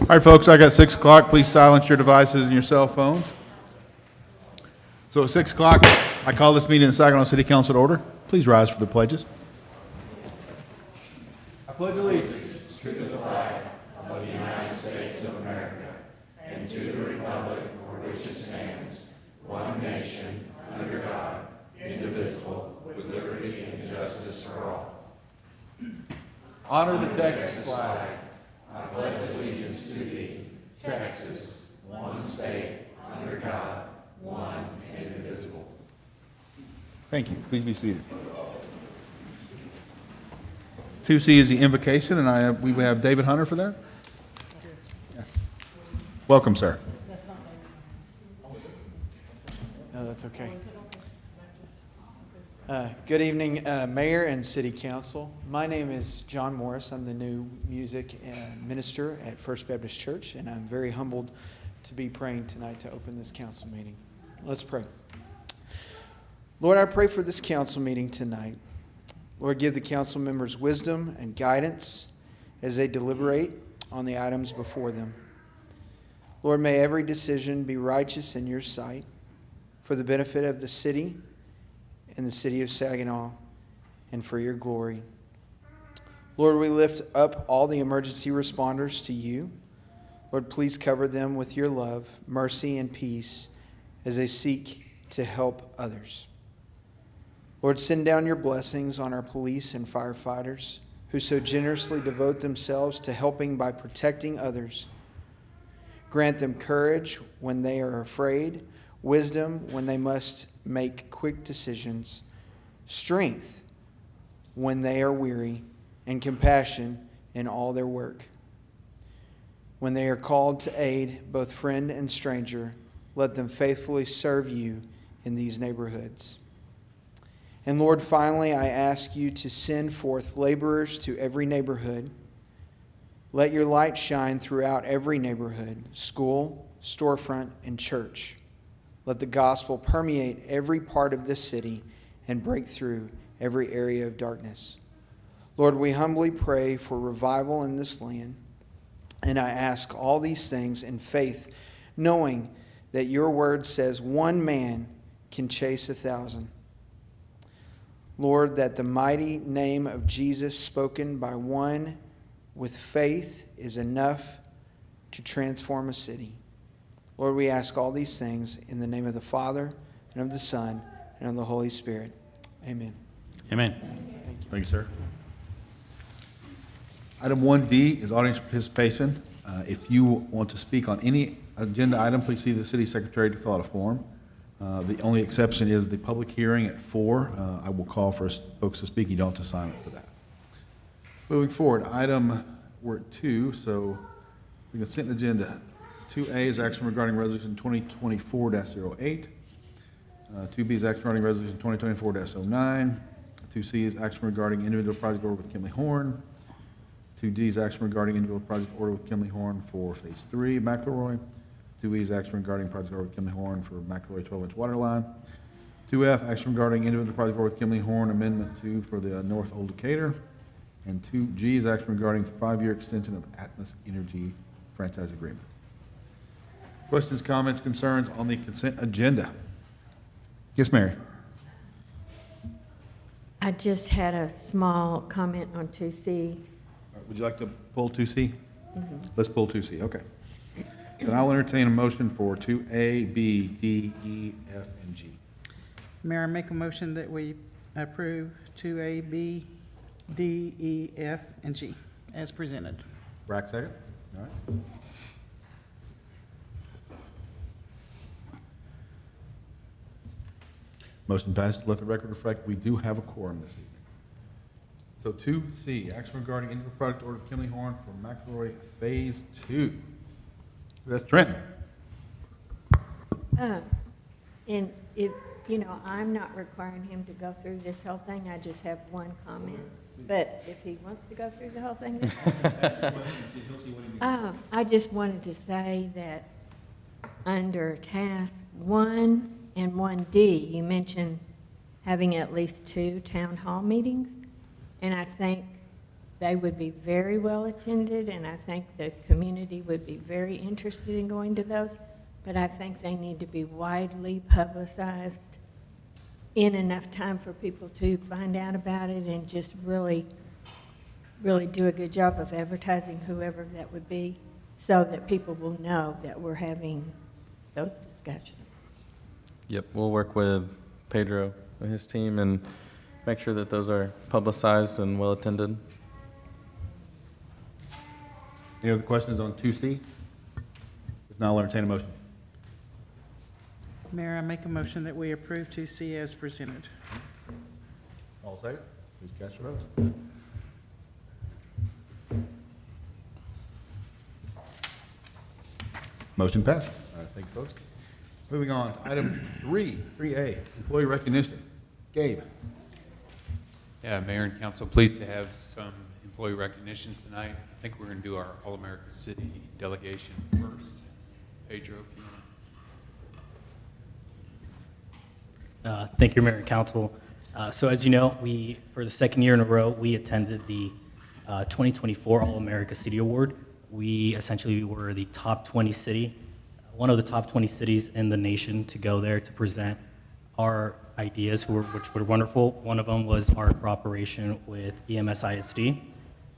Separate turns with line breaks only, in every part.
All right, folks, I got 6 o'clock. Please silence your devices and your cell phones. So at 6 o'clock, I call this meeting in Saginaw City Council to order. Please rise for the pledges. I pledge allegiance to the flag of the United States of America and to the republic for which it stands, one nation, under God, indivisible, with liberty and justice for all. Honor the Texas flag. I pledge allegiance to thee, Texas, one state, under God, one and indivisible. Thank you. Please be seated. 2C is the invocation, and we have David Hunter for that. Yeah. Welcome, sir.
No, that's okay. Good evening, Mayor and City Council. My name is John Morris. I'm the new music minister at First Baptist Church, and I'm very humbled to be praying tonight to open this council meeting. Let's pray. Lord, I pray for this council meeting tonight. Lord, give the council members wisdom and guidance as they deliberate on the items before them. Lord, may every decision be righteous in your sight for the benefit of the city and the city of Saginaw and for your glory. Lord, we lift up all the emergency responders to you. Lord, please cover them with your love, mercy, and peace as they seek to help others. Lord, send down your blessings on our police and firefighters who so generously devote themselves to helping by protecting others. Grant them courage when they are afraid, wisdom when they must make quick decisions, strength when they are weary, and compassion in all their work. When they are called to aid both friend and stranger, let them faithfully serve you in these neighborhoods. And Lord, finally, I ask you to send forth laborers to every neighborhood. Let your light shine throughout every neighborhood, school, storefront, and church. Let the gospel permeate every part of this city and break through every area of darkness. Lord, we humbly pray for revival in this land, and I ask all these things in faith, knowing that your word says one man can chase 1,000. Lord, that the mighty name of Jesus spoken by one with faith is enough to transform a city. Lord, we ask all these things in the name of the Father, and of the Son, and of the Holy Spirit. Amen.
Amen.
Thank you, sir. Item 1D is audience participation. If you want to speak on any agenda item, please see the city secretary to fill out a form. The only exception is the public hearing at 4. I will call for folks to speak. You don't have to sign up for that. Moving forward, we're at 2, so the consent agenda. 2A is action regarding resolution 2024-08. 2B is action regarding resolution 2024-09. 2C is action regarding individual project order with Kimley Horn. 2D is action regarding individual project order with Kimley Horn for Phase 3, McElroy. 2E is action regarding project order with Kimley Horn for McElroy 12-inch water line. 2F, action regarding individual project order with Kimley Horn, Amendment 2 for the North Old Decatur. And 2G is action regarding 5-year extension of Atmos Energy franchise agreement. Questions, comments, concerns on the consent agenda? Yes, Mary.
I just had a small comment on 2C.
Would you like to pull 2C? Mm-hmm. Let's pull 2C, okay. Then I'll entertain a motion for 2A, B, D, E, F, and G.
Mayor, I make a motion that we approve 2A, B, D, E, F, and G as presented.
Brack, second. All right. Motion passed. Let the record reflect we do have a quorum this evening. So 2C, action regarding individual project order of Kimley Horn for McElroy Phase 2. That's Trenton.
And if, I'm not requiring him to go through this whole thing. I just have one comment. But if he wants to go through the whole thing, I just wanted to say that under task 1 and 1D, you mentioned having at least 2 town hall meetings. And I think they would be very well attended, and I think the community would be very interested in going to those, but I think they need to be widely publicized in enough time for people to find out about it and just really do a good job of advertising whoever that would be, so that people will know that we're having those discussions.
Yep, we'll work with Pedro and his team and make sure that those are publicized and well attended.
Any other questions on 2C? If not, I'll entertain a motion.
Mayor, I make a motion that we approve 2C as presented.
All in favor? Please cast your votes. Motion passed. All right, thank you, folks. Moving on to item 3A, employee recognition. Gabe.
Yeah, Mayor and Council, pleased to have some employee recognitions tonight. I think we're going to do our All-America City delegation first. Pedro, if you want.
Thank you, Mayor and Council. So as you know, for the second year in a row, we attended the 2024 All-America City Award. We essentially were the top 20 city, one of the top 20 cities in the nation to go there to present our ideas, which were wonderful. One of them was our cooperation with EMS ISD.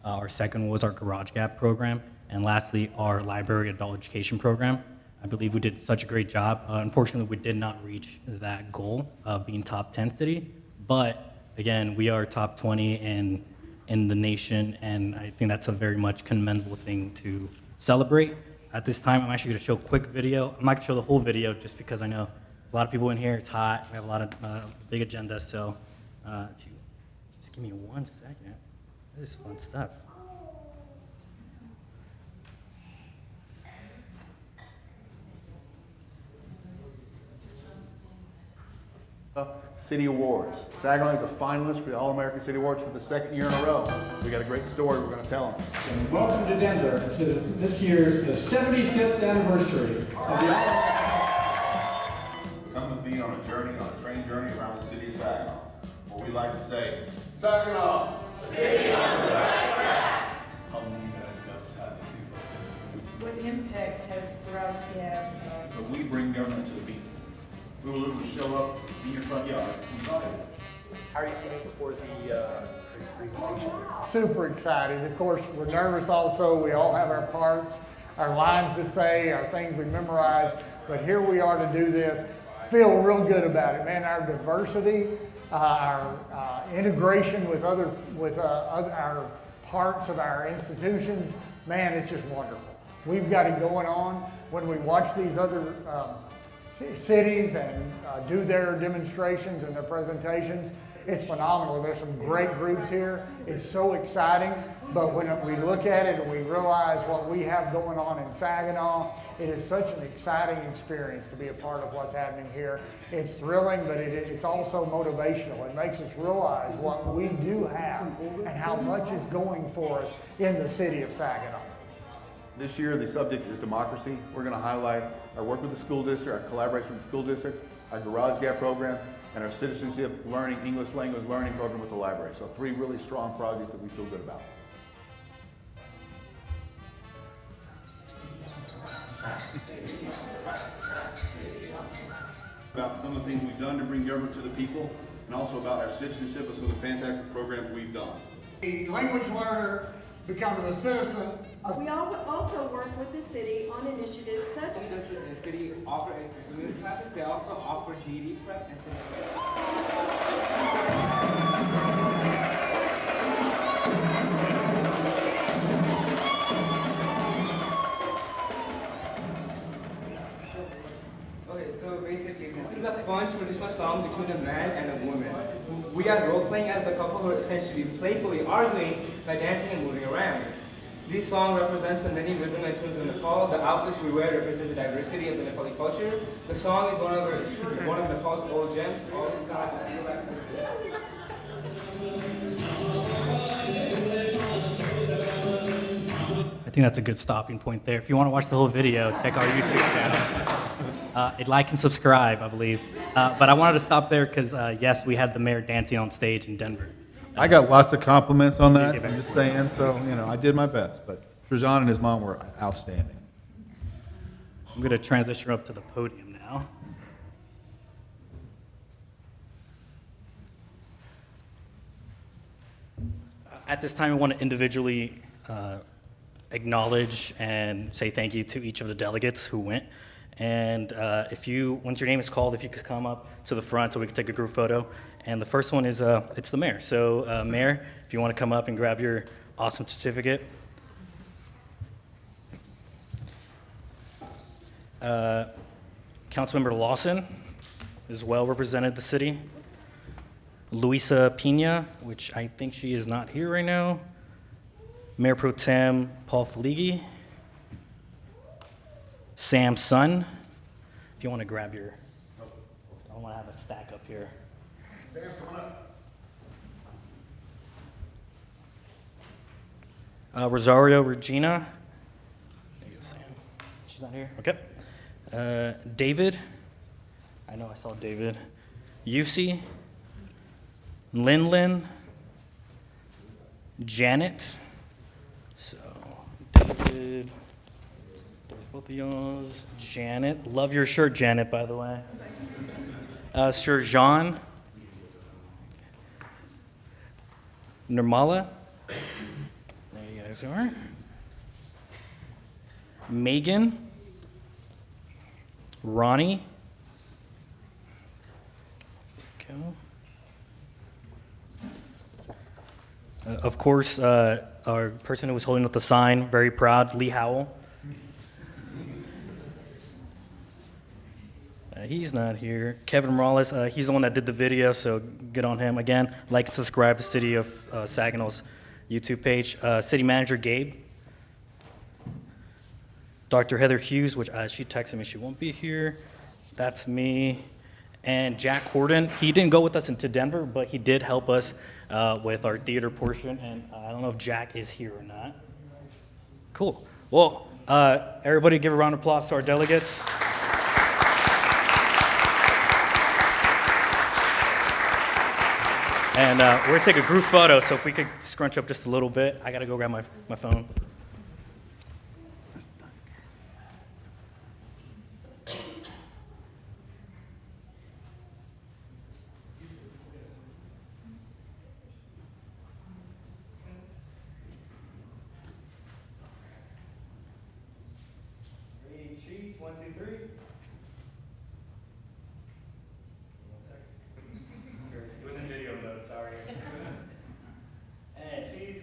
Our second was our Garage Gap program. And lastly, our library adult education program. I believe we did such a great job. Unfortunately, we did not reach that goal of being top 10 city. But again, we are top 20 in the nation, and I think that's a very much commendable thing to celebrate. At this time, I'm actually going to show a quick video. I'm not going to show the whole video just because I know there's a lot of people in here. It's hot. We have a lot of big agenda. So if you just give me 1 second. This is fun stuff.
City Awards. Saginaw is a finalist for the All-American City Awards for the second year in a row. We got a great story we're going to tell them.
And welcome to Denver to this year's the 75th anniversary of the
Come with me on a journey, on a train journey around the city of Saginaw, where we like to say, Saginaw, city on the right track.
What impact has Garage Gap
So we bring government to the people. We will literally show up in your front yard and try it.
How are you feeling before the presentation?
Super excited. Of course, we're nervous also. We all have our parts, our lines to say, our things we memorized, but here we are to do this. Feel real good about it, man. Our diversity, our integration with our parts of our institutions, man, it's just wonderful. We've got it going on. When we watch these other cities and do their demonstrations and their presentations, it's phenomenal. There's some great groups here. It's so exciting, but when we look at it and we realize what we have going on in Saginaw, it is such an exciting experience to be a part of what's happening here. It's thrilling, but it's also motivational. It makes us realize what we do have and how much is going for us in the city of Saginaw.
This year, the subject is democracy. We're going to highlight our work with the school district, our collaboration with the school district, our Garage Gap program, and our citizenship learning, English language learning program with the library. So 3 really strong projects that we feel good about. About some of the things we've done to bring government to the people, and also about our citizenship and some of the fantastic programs we've done.
A language learner becoming a citizen.
We also work with the city on initiatives such
Only does the city offer English classes, they also offer GED prep and Okay, so basically, this is a fun traditional song between a man and a woman. We are role-playing as a couple who are essentially playfully arguing by dancing and moving around. This song represents the many rhythm and tunes of Nepal. The outfits we wear represent the diversity of the Nepali culture. The song is one of Nepal's old gems.
I think that's a good stopping point there. If you want to watch the whole video, check our YouTube channel. Like and subscribe, I believe. But I wanted to stop there because, yes, we had the mayor dancing on stage in Denver.
I got lots of compliments on that,
Thank you,
I'm just saying, so, I did my best, but Trajan and his mom were outstanding.
I'm going to transition up to the podium now. At this time, I want to individually acknowledge and say thank you to each of the delegates who went. And once your name is called, if you could come up to the front so we can take a group photo. And the first one is, it's the mayor. So Mayor, if you want to come up and grab your awesome certificate. Councilmember Lawson as well represented the city. Luisa Pina, which I think she is not here right now. Mayor Pro Tem Paul Faligi. Sam Sun, if you want to grab your, I want to have a stack up here.
Sam, come on up.
Rosario Regina. There you go, Sam. She's not here? Okay. David. I know I saw David. Yusi. Linlin. Janet. So, David. There's both of yours. Janet. Love your shirt, Janet, by the way. Sir Jean. Nirmala. There you guys are. Megan. Ronnie. Go. Of course, our person who was holding up the sign, very proud, Lee Howell. He's not here. Kevin Morales, he's the one that did the video, so good on him. Again, like and subscribe to City of Saginaw's YouTube page. City Manager Gabe. Dr. Heather Hughes, which she texted me she won't be here. That's me. And Jack Horton, he didn't go with us into Denver, but he did help us with our theater portion. And I don't know if Jack is here or not. Cool. Well, everybody give a round of applause to our delegates. And we're going to take a group photo, so if we could scrunch up just a little bit. I got to go grab my phone. Cheese, 1, 2, 3. 1 second. It was in video mode, sorry. And cheese.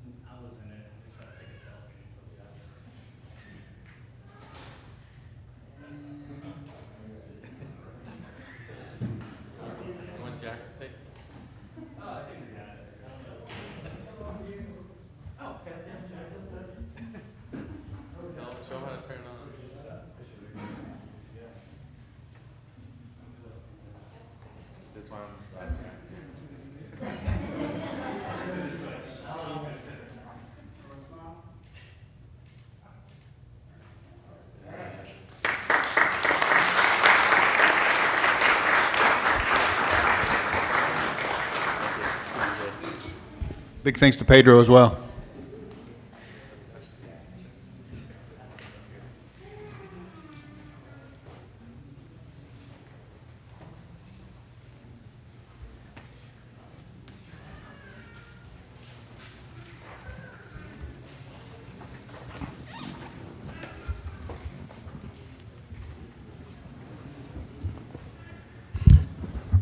Since I was in it, I'm trying to take a selfie and put it out.
You want Jack to take?
Oh, I think we got it. Oh, okay.
Show him how to turn it on. This one.
Big thanks to Pedro as well.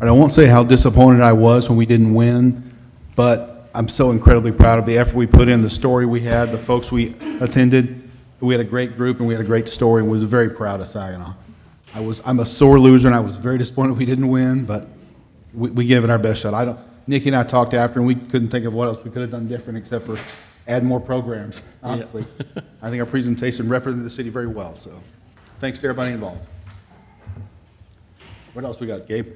I won't say how disappointed I was when we didn't win, but I'm so incredibly proud of the effort we put in, the story we had, the folks we attended. We had a great group and we had a great story and was very proud of Saginaw. I'm a sore loser and I was very disappointed we didn't win, but we gave it our best shot. Nikki and I talked after and we couldn't think of what else we could have done different except for add more programs, honestly. Yeah. I think our presentation represented the city very well, so thanks to everybody involved. What else we got, Gabe?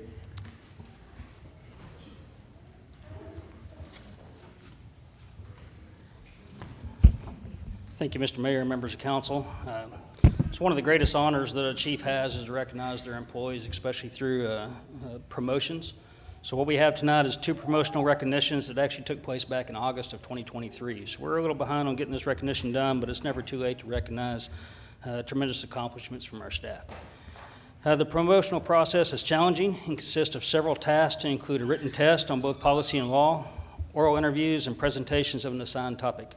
Thank you, Mr. Mayor and members of council. It's one of the greatest honors that a chief has is to recognize their employees, especially through promotions. So what we have tonight is 2 promotional recognitions that actually took place back in August of 2023. So we're a little behind on getting this recognition done, but it's never too late to recognize tremendous accomplishments from our staff. The promotional process is challenging and consists of several tasks to include a written test on both policy and law, oral interviews, and presentations of an assigned topic.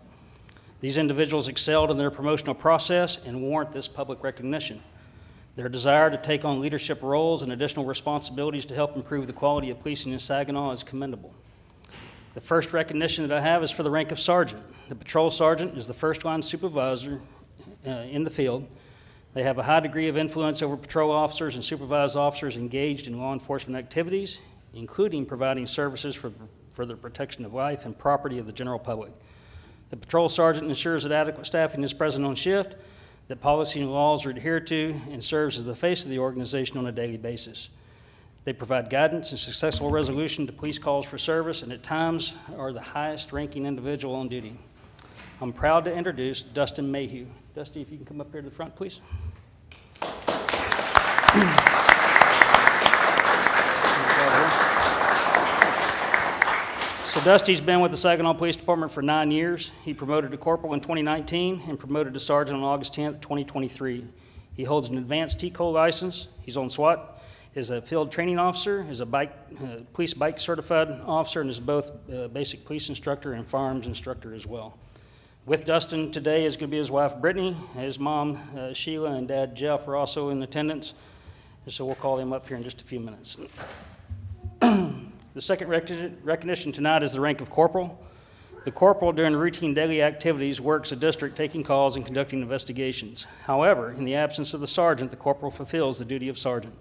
These individuals excelled in their promotional process and warrant this public recognition. Their desire to take on leadership roles and additional responsibilities to help improve the quality of policing in Saginaw is commendable. The first recognition that I have is for the rank of sergeant. The patrol sergeant is the first-line supervisor in the field. They have a high degree of influence over patrol officers and supervised officers engaged in law enforcement activities, including providing services for the protection of life and property of the general public. The patrol sergeant ensures that adequate staffing is present on shift, that policy and laws are adhered to, and serves as the face of the organization on a daily basis. They provide guidance and successful resolution to police calls for service, and at times are the highest ranking individual on duty. I'm proud to introduce Dustin Mayhew. Dusty, if you can come up here to the front, please. So Dusty's been with the Saginaw Police Department for 9 years. He promoted to corporal in 2019 and promoted to sergeant on August 10th, 2023. He holds an advanced TCO license. He's on SWAT, is a field training officer, is a police bike certified officer, and is both basic police instructor and firearms instructor as well. With Dustin today is going to be his wife, Brittany. His mom, Sheila, and dad, Jeff, are also in attendance. And so we'll call them up here in just a few minutes. The second recognition tonight is the rank of corporal. The corporal, during routine daily activities, works a district taking calls and conducting investigations. However, in the absence of the sergeant, the corporal fulfills the duty of sergeant.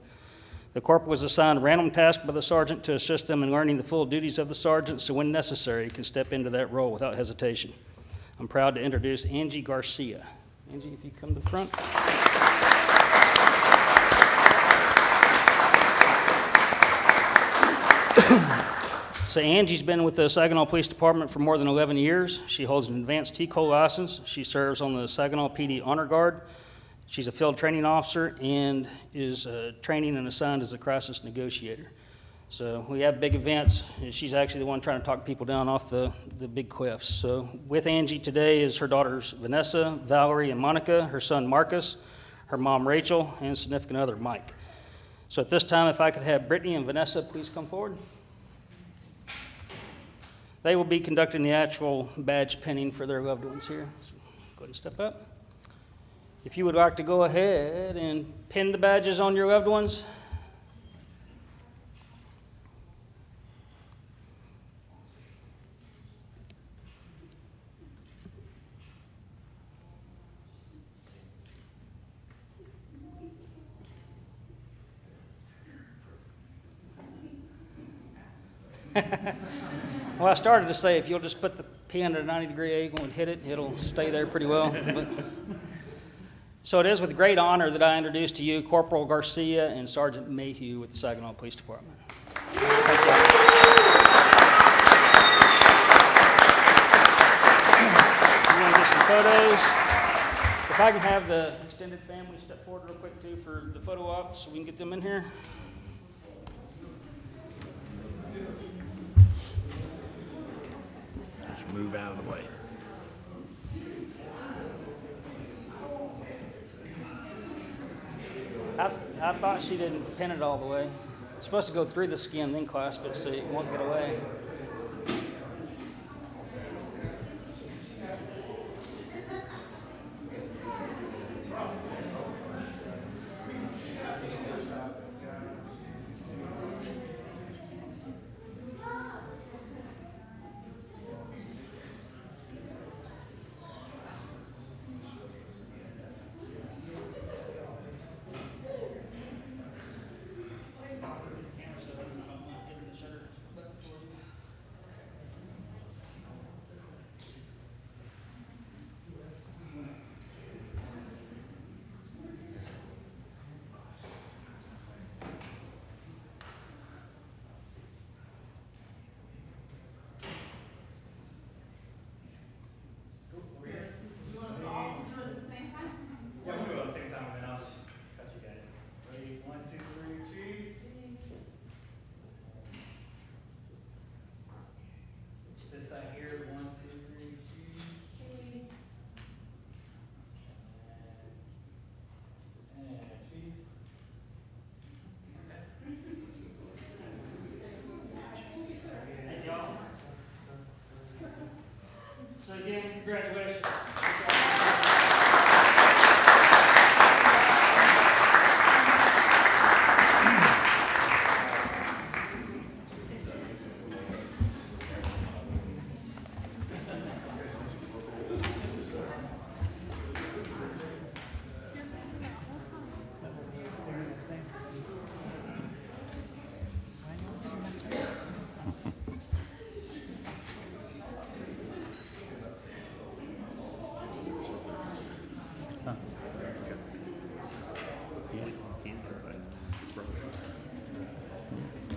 The corporal is assigned a random task by the sergeant to assist them in learning the full duties of the sergeant, so when necessary, can step into that role without hesitation. I'm proud to introduce Angie Garcia. Angie, if you come to the front. So Angie's been with the Saginaw Police Department for more than 11 years. She holds an advanced TCO license. She serves on the Saginaw PD Honor Guard. She's a field training officer and is training and assigned as a crisis negotiator. So we have big events, and she's actually the one trying to talk people down off the big cliffs. So with Angie today is her daughters Vanessa, Valerie, and Monica, her son Marcus, her mom Rachel, and significant other Mike. So at this time, if I could have Brittany and Vanessa please come forward. They will be conducting the actual badge pinning for their loved ones here. So go ahead and step up. If you would like to go ahead and pin the badges on your loved ones. Well, I started to say if you'll just put the pin at a 90-degree angle and hit it, it'll stay there pretty well. So it is with great honor that I introduce to you Corporal Garcia and Sergeant Mayhew with the Saginaw Police Department. Thank you. You want to get some photos? If I can have the extended family step forward real quick too for the photo op so we can get them in here.
Move out of the way.
I thought she didn't pin it all the way. It's supposed to go through the skin, then clasp it so it won't get away. Congratulations.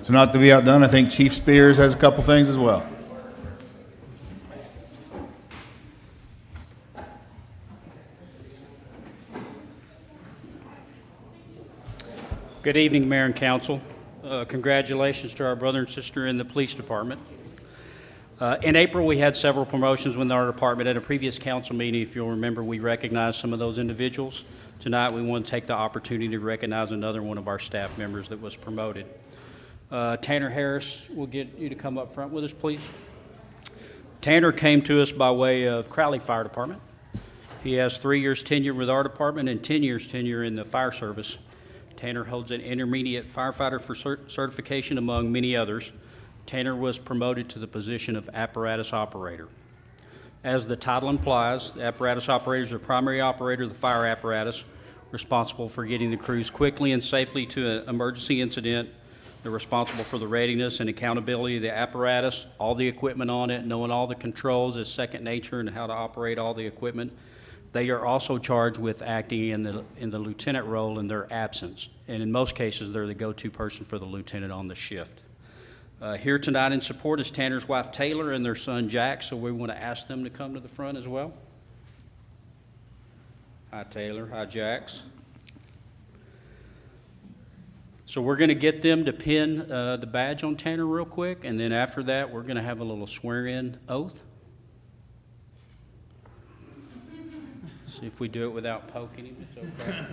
So not to be outdone, I think Chief Spears has a couple things as well.
Good evening, Mayor and Council. Congratulations to our brother and sister in the police department. In April, we had several promotions within our department. At a previous council meeting, if you'll remember, we recognized some of those individuals. Tonight, we want to take the opportunity to recognize another one of our staff members that was promoted. Tanner Harris, we'll get you to come up front with us, please. Tanner came to us by way of Crowley Fire Department. He has 3 years tenure with our department and 10 years tenure in the fire service. Tanner holds an intermediate firefighter for certification among many others. Tanner was promoted to the position of apparatus operator. As the title implies, the apparatus operator is the primary operator of the fire apparatus, responsible for getting the crews quickly and safely to an emergency incident. They're responsible for the readiness and accountability of the apparatus, all the equipment on it, knowing all the controls is second nature and how to operate all the equipment. They are also charged with acting in the lieutenant role in their absence. And in most cases, they're the go-to person for the lieutenant on the shift. Here tonight in support is Tanner's wife Taylor and their son Jack, so we want to ask them to come to the front as well. Hi Taylor, hi Jax. So we're going to get them to pin the badge on Tanner real quick, and then after that, we're going to have a little swear-in oath. See if we do it without poking him, it's okay.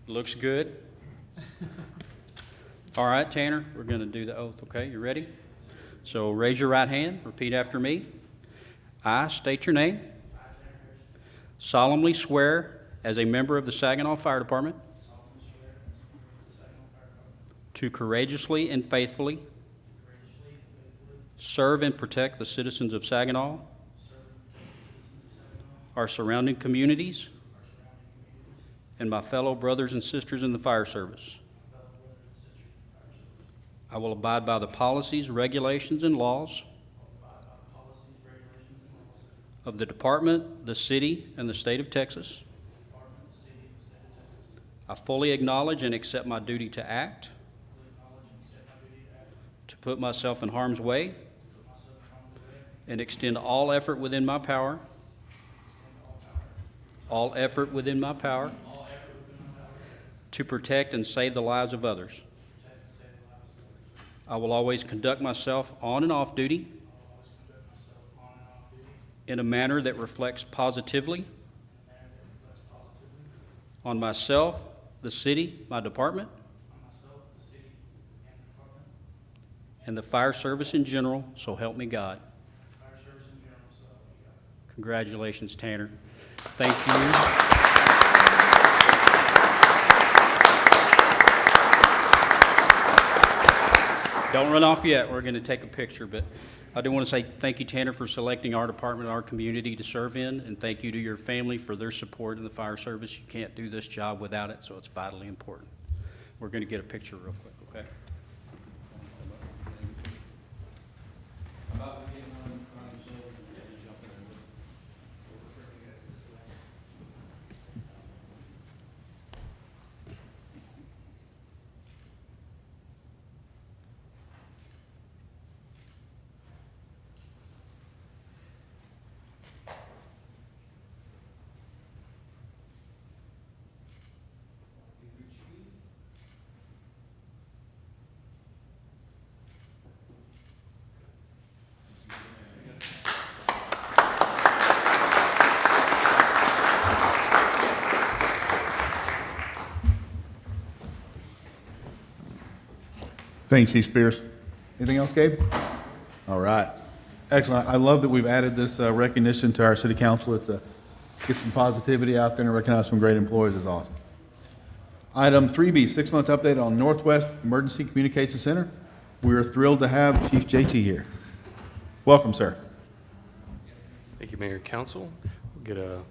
Looks good. All right, Tanner, we're going to do the oath, okay? You ready? So raise your right hand, repeat after me. I state your name. Solemnly swear as a member of the Saginaw Fire Department to courageously and faithfully serve and protect the citizens of Saginaw, our surrounding communities, and my fellow brothers and sisters in the fire service. I will abide by the policies, regulations, and laws of the department, the city, and the state of Texas. I fully acknowledge and accept my duty to act, to put myself in harm's way, and extend all effort within my power, to protect and save the lives of others. I will always conduct myself on and off duty in a manner that reflects positively on myself, the city, my department, and the fire service in general, so help me God. Congratulations, Tanner. Thank you. Don't run off yet. We're going to take a picture, but I do want to say thank you, Tanner, for selecting our department, our community to serve in, and thank you to your family for their support in the fire service. You can't do this job without it, so it's vitally important. We're going to get a picture real quick, okay?
Thank you, Chief Spears. Anything else, Gabe? All right. Excellent. I love that we've added this recognition to our city council. It's get some positivity out there and recognize some great employees is awesome. Item 3B, 6-month update on Northwest Emergency Communication Center. We're thrilled to have Chief JT here. Welcome, sir.
Thank you, Mayor and Council. We'll get a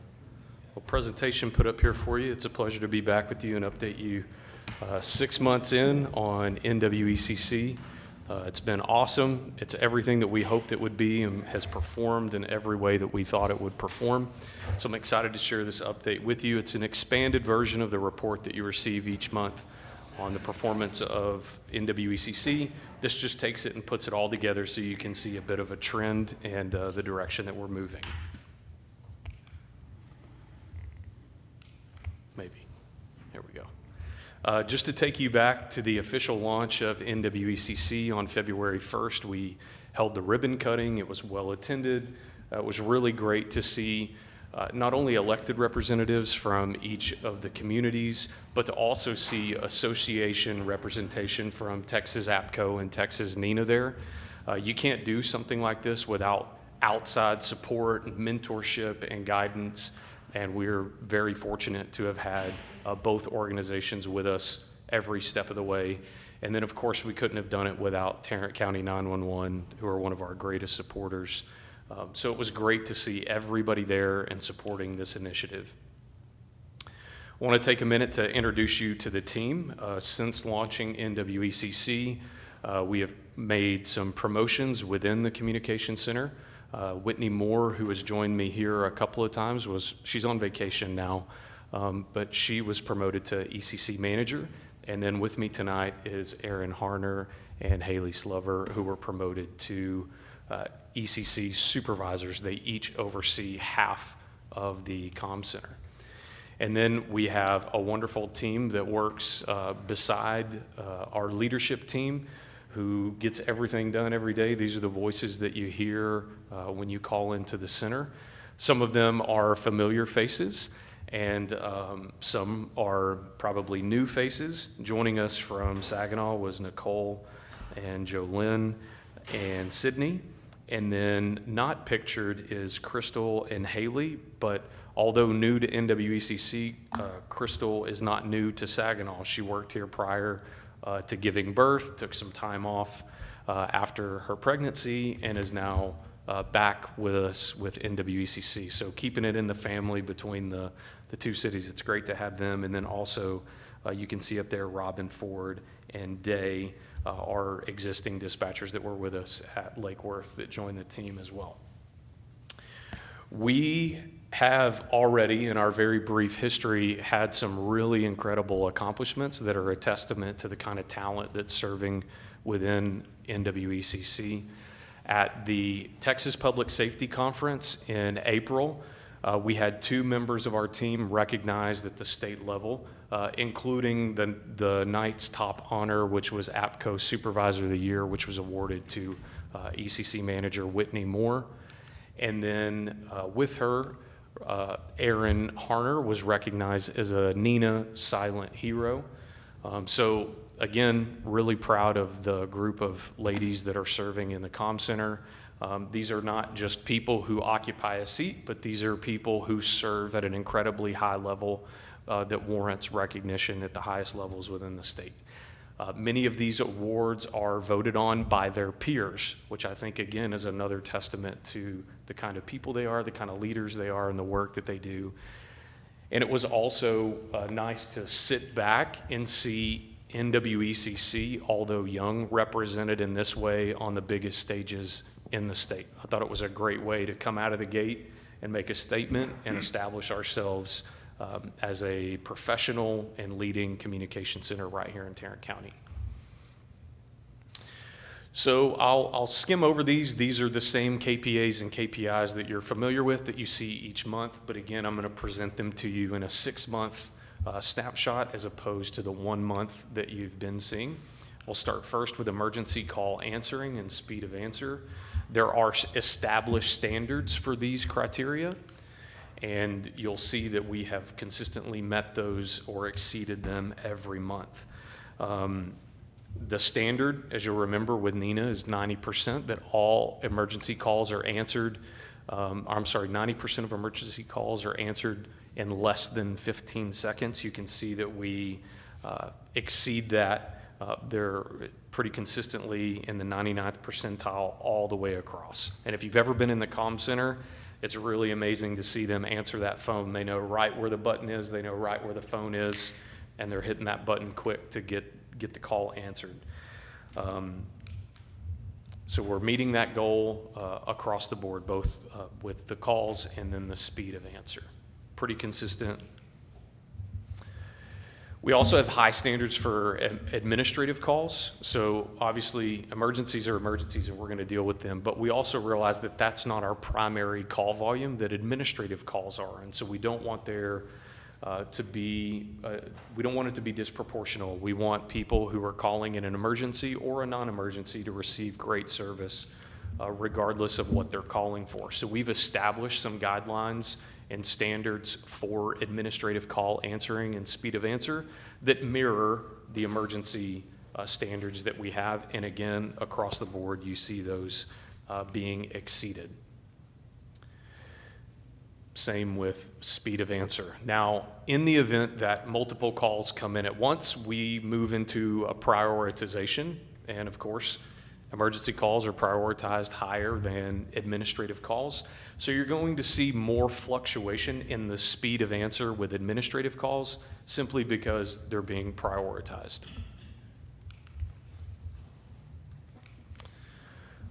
presentation put up here for you. It's a pleasure to be back with you and update you 6 months in on NWCC. It's been awesome. It's everything that we hoped it would be and has performed in every way that we thought it would perform. So I'm excited to share this update with you. It's an expanded version of the report that you receive each month on the performance of NWCC. This just takes it and puts it all together so you can see a bit of a trend and the direction that we're moving. Maybe. There we go. Just to take you back to the official launch of NWCC on February 1st, we held the ribbon cutting. It was well attended. It was really great to see not only elected representatives from each of the communities, but to also see association representation from Texas APCO and Texas NENA there. You can't do something like this without outside support and mentorship and guidance, and we're very fortunate to have had both organizations with us every step of the way. And then, of course, we couldn't have done it without Tarrant County 911, who are one of our greatest supporters. So it was great to see everybody there and supporting this initiative. I want to take a minute to introduce you to the team. Since launching NWCC, we have made some promotions within the Communication Center. Whitney Moore, who has joined me here a couple of times, she's on vacation now, but she was promoted to ECC manager. And then with me tonight is Aaron Harner and Haley Slover, who were promoted to ECC supervisors. They each oversee half of the comm center. And then we have a wonderful team that works beside our leadership team, who gets everything done every day. These are the voices that you hear when you call into the center. Some of them are familiar faces, and some are probably new faces. Joining us from Saginaw was Nicole and Jolynn and Sydney. And then not pictured is Crystal and Haley, but although new to NWCC, Crystal is not new to Saginaw. She worked here prior to giving birth, took some time off after her pregnancy, and is now back with us with NWCC. So keeping it in the family between the two cities, it's great to have them. And then also, you can see up there Robin Ford and Day, our existing dispatchers that were with us at Lake Worth that joined the team as well. We have already, in our very brief history, had some really incredible accomplishments that are a testament to the kind of talent that's serving within NWCC. At the Texas Public Safety Conference in April, we had 2 members of our team recognized at the state level, including the night's top honor, which was APCO Supervisor of the Year, which was awarded to ECC Manager Whitney Moore. And then with her, Aaron Harner was recognized as a NENA Silent Hero. So again, really proud of the group of ladies that are serving in the comm center. These are not just people who occupy a seat, but these are people who serve at an incredibly high level that warrants recognition at the highest levels within the state. Many of these awards are voted on by their peers, which I think, again, is another testament to the kind of people they are, the kind of leaders they are, and the work that they do. And it was also nice to sit back and see NWCC, although young, represented in this way on the biggest stages in the state. I thought it was a great way to come out of the gate and make a statement and establish ourselves as a professional and leading communication center right here in Tarrant County. So I'll skim over these. These are the same KPAs and KPIs that you're familiar with that you see each month, but again, I'm going to present them to you in a 6-month snapshot as opposed to the 1 month that you've been seeing. We'll start first with emergency call answering and speed of answer. There are established standards for these criteria, and you'll see that we have consistently met those or exceeded them every month. The standard, as you'll remember with Nina, is 90% that all emergency calls are answered. 90% of emergency calls are answered in less than 15 seconds. You can see that we exceed that. They're pretty consistently in the 99th percentile all the way across. And if you've ever been in the comm center, it's really amazing to see them answer that phone. They know right where the button is, they know right where the phone is, and they're hitting that button quick to get the call answered. So we're meeting that goal across the board, both with the calls and then the speed of answer. Pretty consistent. We also have high standards for administrative calls. So obviously emergencies are emergencies and we're going to deal with them, but we also realize that that's not our primary call volume, that administrative calls are. And so we don't want there we don't want it to be disproportional. We want people who are calling in an emergency or a non-emergency to receive great service regardless of what they're calling for. So we've established some guidelines and standards for administrative call answering and speed of answer that mirror the emergency standards that we have. And again, across the board, you see those being exceeded. Same with speed of answer. Now, in the event that multiple calls come in at once, we move into a prioritization. And of course, emergency calls are prioritized higher than administrative calls. So you're going to see more fluctuation in the speed of answer with administrative calls simply because they're being prioritized.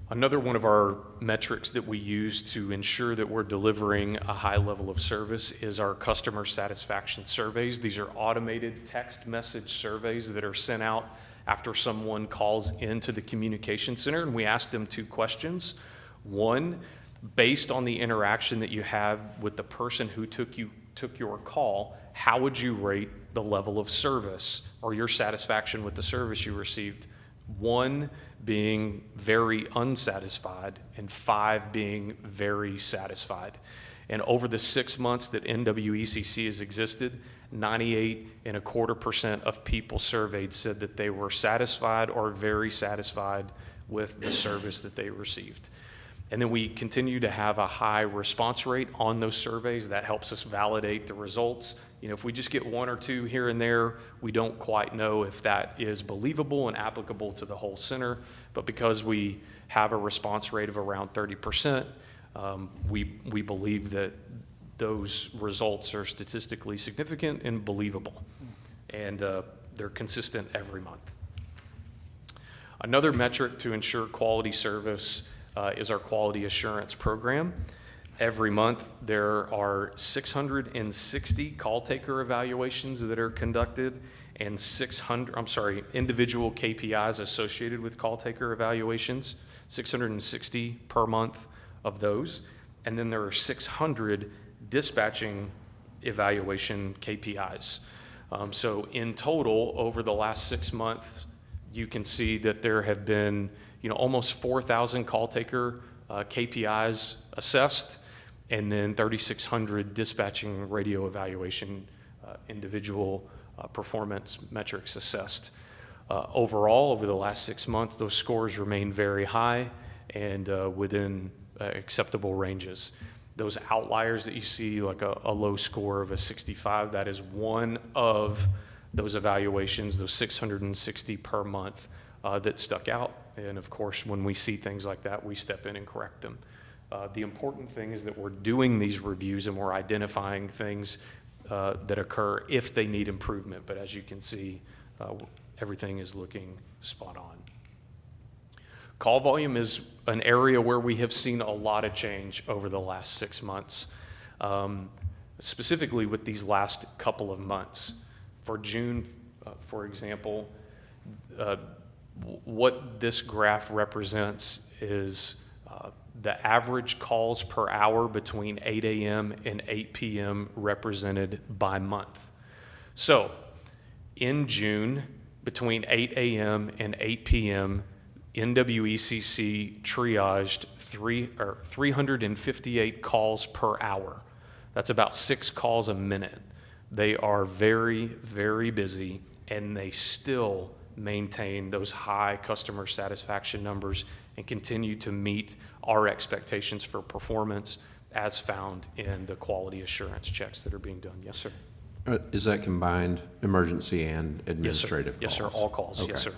Another one of our metrics that we use to ensure that we're delivering a high level of service is our customer satisfaction surveys. These are automated text message surveys that are sent out after someone calls into the communication center, and we ask them 2 questions. One, based on the interaction that you have with the person who took your call, how would you rate the level of service or your satisfaction with the service you received? 1 being very unsatisfied and 5 being very satisfied. And over the 6 months that NWECC has existed, 98.25% of people surveyed said that they were satisfied or very satisfied with the service that they received. And then we continue to have a high response rate on those surveys. That helps us validate the results. You know, if we just get 1 or 2 here and there, we don't quite know if that is believable and applicable to the whole center. But because we have a response rate of around 30%, we believe that those results are statistically significant and believable. And they're consistent every month. Another metric to ensure quality service is our quality assurance program. Every month, there are 660 call taker evaluations that are conducted and individual KPIs associated with call taker evaluations, 660 per month of those. And then there are 600 dispatching evaluation KPIs. So in total, over the last 6 months, you can see that there have been almost 4,000 call taker KPIs assessed, and then 3,600 dispatching radio evaluation individual performance metrics assessed. Overall, over the last 6 months, those scores remain very high and within acceptable ranges. Those outliers that you see, like a low score of a 65, that is one of those evaluations, those 660 per month that stuck out. And of course, when we see things like that, we step in and correct them. The important thing is that we're doing these reviews and we're identifying things that occur if they need improvement. But as you can see, everything is looking spot on. Call volume is an area where we have seen a lot of change over the last 6 months, specifically with these last couple of months. For June, for example, what this graph represents is the average calls per hour between 8 a.m. and 8 p.m. represented by month. So in June, between 8 a.m. and 8 p.m., NWECC triaged 358 calls per hour. That's about 6 calls a minute. They are very, very busy, and they still maintain those high customer satisfaction numbers and continue to meet our expectations for performance as found in the quality assurance checks that are being done. Yes, sir.
Is that combined emergency and administrative calls?
Yes, sir. All calls.
Okay.
Yes, sir.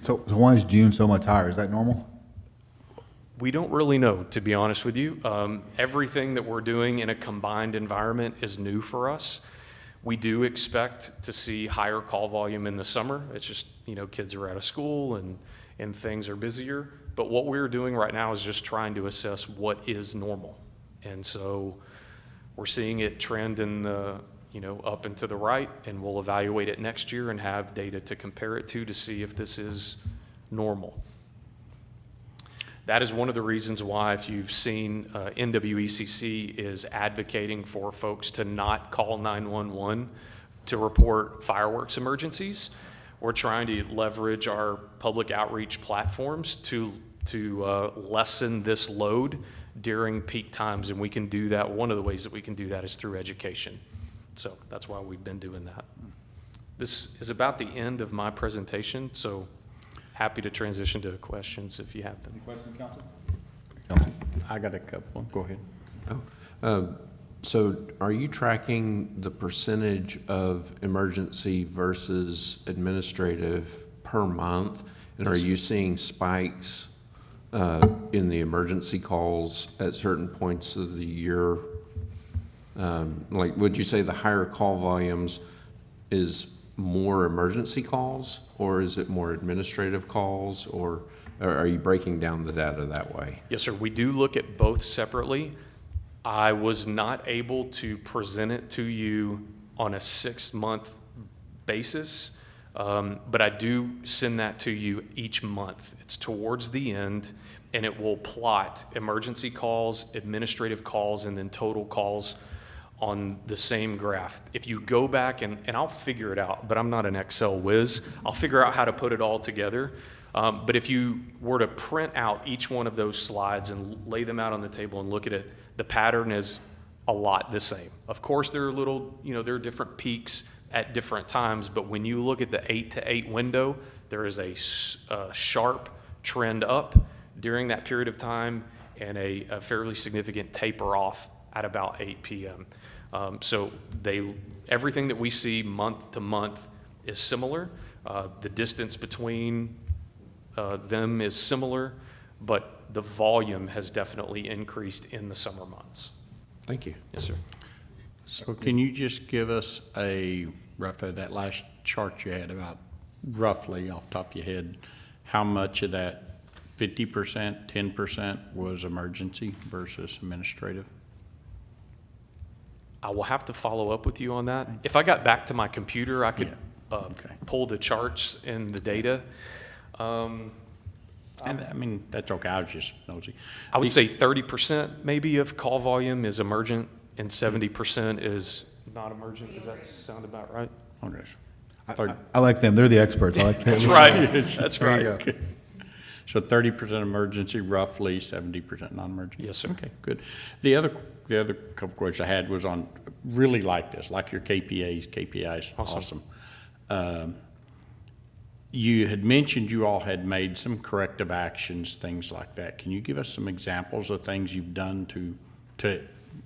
So why is June so much higher? Is that normal?
We don't really know, to be honest with you. Everything that we're doing in a combined environment is new for us. We do expect to see higher call volume in the summer. It's just, kids are out of school and things are busier. But what we're doing right now is just trying to assess what is normal. And so we're seeing it trend in the, up and to the right, and we'll evaluate it next year and have data to compare it to see if this is normal. That is one of the reasons why, if you've seen, NWECC is advocating for folks to not call 911 to report fireworks emergencies. We're trying to leverage our public outreach platforms to lessen this load during peak times, and we can do that. One of the ways that we can do that is through education. So that's why we've been doing that. This is about the end of my presentation, so happy to transition to questions if you have them.
Any questions, Council?
I got a couple. Go ahead.
So are you tracking the percentage of emergency versus administrative per month? And are you seeing spikes in the emergency calls at certain points of the year? Like, would you say the higher call volumes is more emergency calls, or is it more administrative calls, or are you breaking down the data that way?
Yes, sir. We do look at both separately. I was not able to present it to you on a 6-month basis, but I do send that to you each month. It's towards the end, and it will plot emergency calls, administrative calls, and then total calls on the same graph. If you go back, and I'll figure it out, but I'm not an Excel whiz, I'll figure out how to put it all together. But if you were to print out each one of those slides and lay them out on the table and look at it, the pattern is a lot the same. Of course, there are little, there are different peaks at different times, but when you look at the 8 to 8 window, there is a sharp trend up during that period of time and a fairly significant taper off at about 8 p.m. So everything that we see month to month is similar. The distance between them is similar, but the volume has definitely increased in the summer months.
Thank you.
Yes, sir.
So can you just give us a rough of that last chart you had, about roughly off the top of your head, how much of that 50%, 10% was emergency versus administrative?
I will have to follow up with you on that. If I got back to my computer, I could pull the charts and the data.
And I mean, that's okay. I was just nosy.
I would say 30% maybe of call volume is emergent and 70% is not emergent. Does that sound about right?
Okay.
I like them. They're the experts. I like them.
That's right. That's
There you
right.
go.
So 30% emergency, roughly 70% non-emergency?
Yes, sir.
Okay, good. The other couple questions I had was on really like this, like your KPAs. Awesome. You had mentioned you all had made some corrective actions, things like that. Can you give us some examples of things you've done to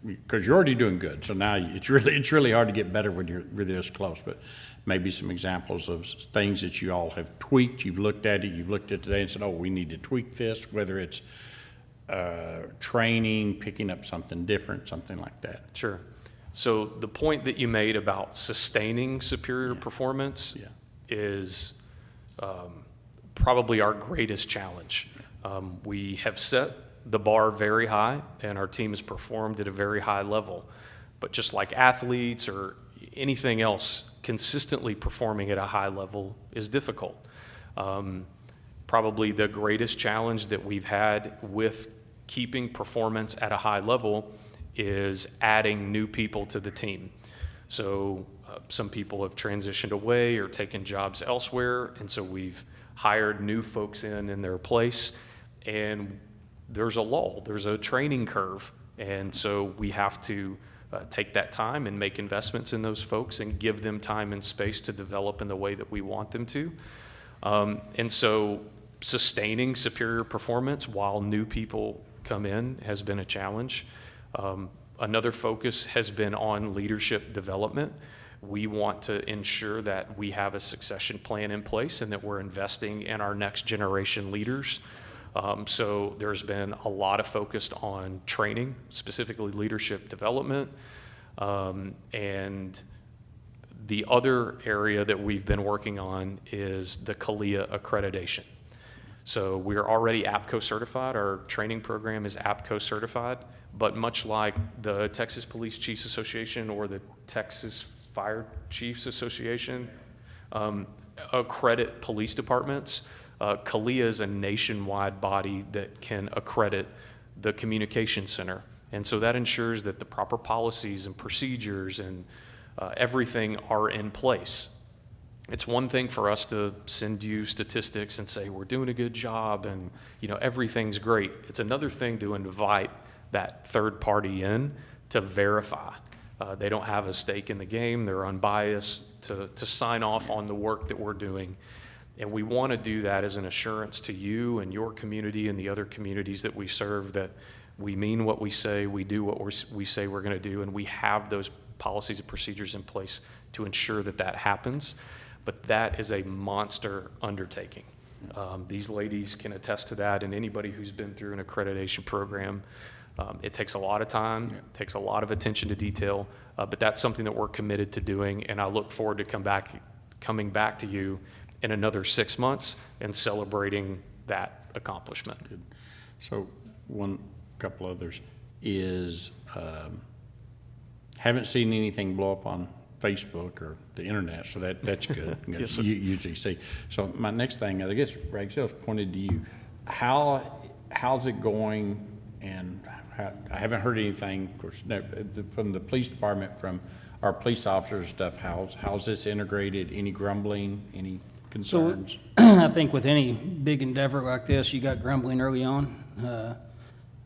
because you're already doing good, so now it's really hard to get better when you're really this close, but maybe some examples of things that you all have tweaked. You've looked at it today and said, oh, we need to tweak this, whether it's training, picking up something different, something like that.
Sure. So the point that you made about sustaining superior performance is probably our greatest challenge. We have set the bar very high, and our team has performed at a very high level. But just like athletes or anything else, consistently performing at a high level is difficult. Probably the greatest challenge that we've had with keeping performance at a high level is adding new people to the team. So some people have transitioned away or taken jobs elsewhere, and so we've hired new folks in their place, and there's a lull, there's a training curve, and so we have to take that time and make investments in those folks and give them time and space to develop in the way that we want them to. And so sustaining superior performance while new people come in has been a challenge. Another focus has been on leadership development. We want to ensure that we have a succession plan in place and that we're investing in our next generation leaders. So there's been a lot of focus on training, specifically leadership development. And the other area that we've been working on is the CALIA accreditation. So we're already APCO certified. Our training program is APCO certified, but much like the Texas Police Chiefs Association or the Texas Fire Chiefs Association accredit police departments, CALIA is a nationwide body that can accredit the communication center. And so that ensures that the proper policies and procedures and everything are in place. It's one thing for us to send you statistics and say we're doing a good job and everything's great. It's another thing to invite that third party in to verify. They don't have a stake in the game. They're unbiased to sign off on the work that we're doing. And we want to do that as an assurance to you and your community and the other communities that we serve that we mean what we say, we do what we say we're going to do, and we have those policies and procedures in place to ensure that that happens. But that is a monster undertaking. These ladies can attest to that, and anybody who's been through an accreditation program, it takes a lot of time, it takes a lot of attention to detail, but that's something that we're committed to doing, and I look forward to coming back to you in another 6 months and celebrating that accomplishment.
Good. So couple others is haven't seen anything blow up on Facebook or the internet, so that's good.
Yes, sir.
You usually see. So my next thing, I guess, Rachel, pointed to you. How's it going? And I haven't heard anything, of course, from the police department, from our police officers and stuff. How's this integrated? Any grumbling? Any concerns?
So I think with any big endeavor like this, you got grumbling early on.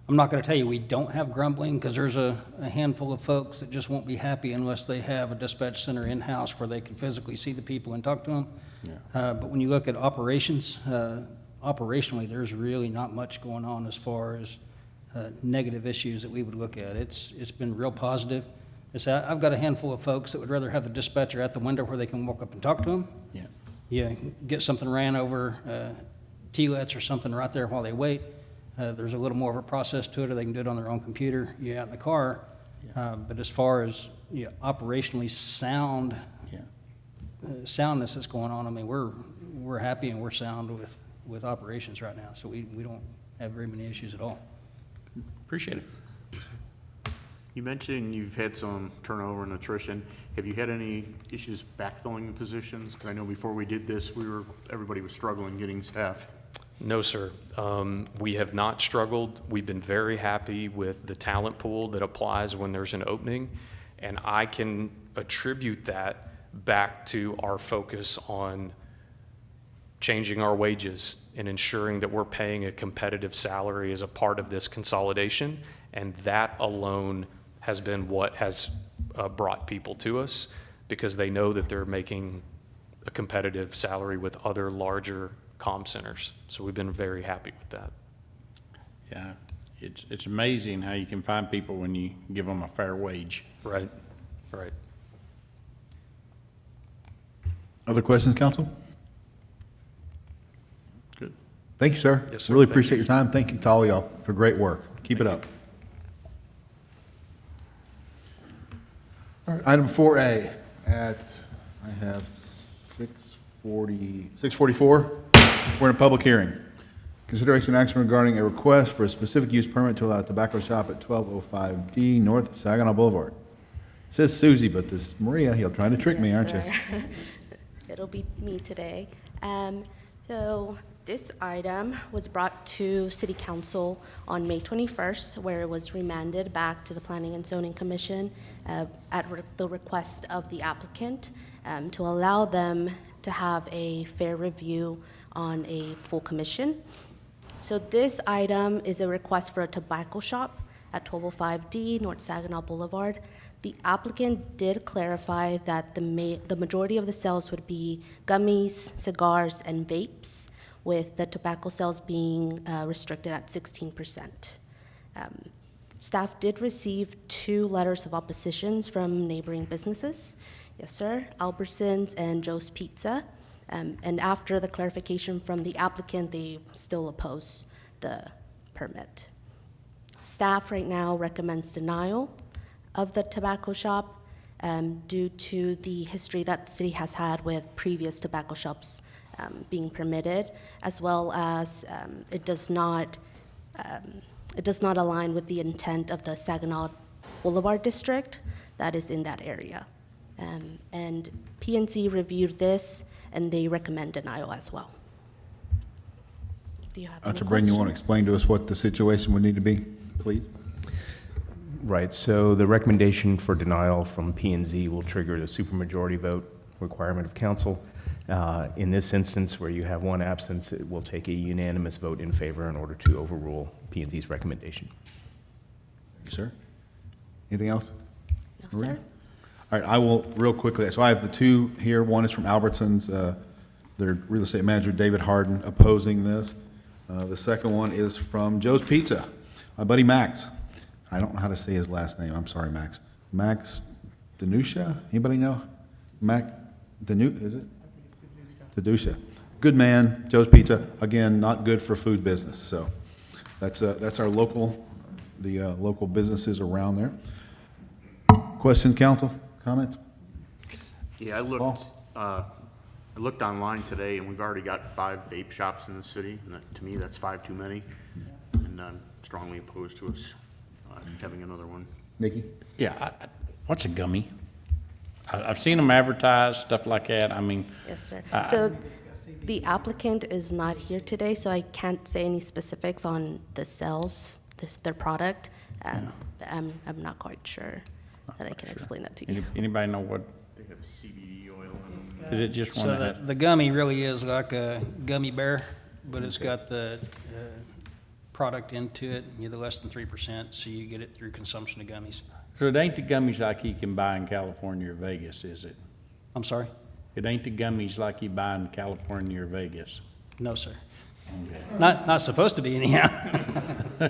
I'm not going to tell you we don't have grumbling, because there's a handful of folks that just won't be happy unless they have a dispatch center in-house where they can physically see the people and talk to them. Yeah. But when you look at operations, operationally, there's really not much going on as far as negative issues that we would look at. It's been real positive. I've got a handful of folks that would rather have the dispatcher at the window where they can walk up and talk to them.
Yeah.
Yeah, get something ran over TLETs or something right there while they wait. There's a little more of a process to it, or they can do it on their own computer, out in the car. Yeah. But as far as operationally soundness that's going on, I mean, we're happy and we're sound with operations right now, so we don't have very many issues at all.
Appreciate it.
You mentioned you've had some turnover and attrition. Have you had any issues backfilling the positions? Because I know before we did this, everybody was struggling getting staff.
No, sir. We have not struggled. We've been very happy with the talent pool that applies when there's an opening, and I can attribute that back to our focus on changing our wages and ensuring that we're paying a competitive salary as a part of this consolidation, and that alone has been what has brought people to us, because they know that they're making a competitive salary with other larger comm centers. So we've been very happy with that.
Yeah, it's amazing how you can find people when you give them a fair wage.
Right.
Other questions, council?
Good.
Thank you, sir.
Yes, sir.
Really
Thank
appreciate
you.
your time. Thank you to all y'all for great work. Keep it up. All right, item 4A I have 6:44. We're in a public hearing. Consideration and action regarding a request for a specific use permit to allow a tobacco shop at 1205D North Saginaw Boulevard. It says Susie, but this Maria, you're trying to trick me, aren't you?
It'll be me today. So this item was brought to City Council on May 21st, where it was remanded back to the Planning and Zoning Commission at the request of the applicant to allow them to have a fair review on a full commission. So this item is a request for a tobacco shop at 1205D North Saginaw Boulevard. The applicant did clarify that the majority of the sales would be gummies, cigars, and vapes, with the tobacco sales being restricted at 16%. Staff did receive 2 letters of oppositions from neighboring businesses. Yes, sir, Albertsons and Joe's Pizza. And after the clarification from the applicant, they still oppose the permit. Staff right now recommends denial of the tobacco shop due to the history that the city has had with previous tobacco shops being permitted, as well as it does not align with the intent of the Saginaw Boulevard district that is in that area. And PNC reviewed this, and they recommend denial as well. Do you have any
Dr. Brin, you want to
questions?
explain to us what the situation would need to be, please?
Right, so the recommendation for denial from P&Z will trigger the supermajority vote requirement of council. In this instance, where you have one absence, it will take a unanimous vote in favor in order to overrule P&Z's recommendation.
Thank you, sir. Anything else?
No, sir.
All right, I will real quickly. So I have the 2 here. One is from Albertsons, their real estate manager, David Harden, opposing this. The second one is from Joe's Pizza, my buddy Max. I don't know how to say his last name. I'm sorry, Max. Max Danusha? Anybody know? Max is it? Danusha. Good man, Joe's Pizza. Again, not good for food business. So that's our local, the local businesses around there. Questions, council? Comments?
Yeah, I looked online today, and we've already got 5 vape shops in the city, and to me, that's 5 too many, and I'm strongly opposed to us having another one.
Nikki?
Yeah, what's a gummy? I've seen them advertised, stuff like that. I mean.
Yes, sir. So the applicant is not here today, so I can't say any specifics on the sales, their product. I'm not quite sure that I can explain that to you.
Anybody know what?
They have CBD oil.
Is it just one?
So the gummy really is like a gummy bear, but it's got the product into it, the less than 3%, so you get it through consumption of gummies.
So it ain't the gummies like you can buy in California or Vegas, is it?
I'm sorry?
It ain't the gummies like you buy in California or Vegas?
No, sir. Not supposed to be anyhow.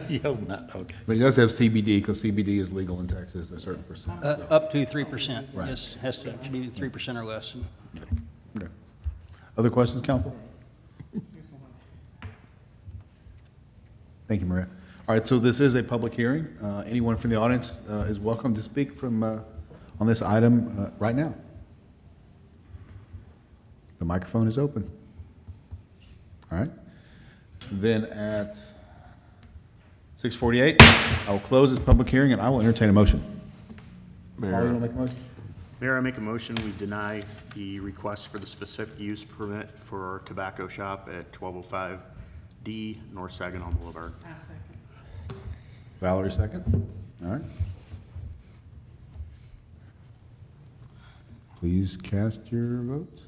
You hope not, okay.
But it does have CBD, because CBD is legal in Texas, a certain percent. so.
Up to 3%.
Right.
Yes, has to be 3% or less.
Okay. Other questions, council? Thank you, Maria. All right, so this is a public hearing. Anyone from the audience is welcome to speak from on this item right now. The microphone is open. All right. Then at 6:48, I will close this public hearing, and I will entertain a motion.
Mayor.
Paul, you want to make a motion?
Mayor, I make a motion, we deny the request for the specific use permit for our tobacco shop at 1205D North Saginaw Boulevard.
Valerie, second. All right. Please cast your votes.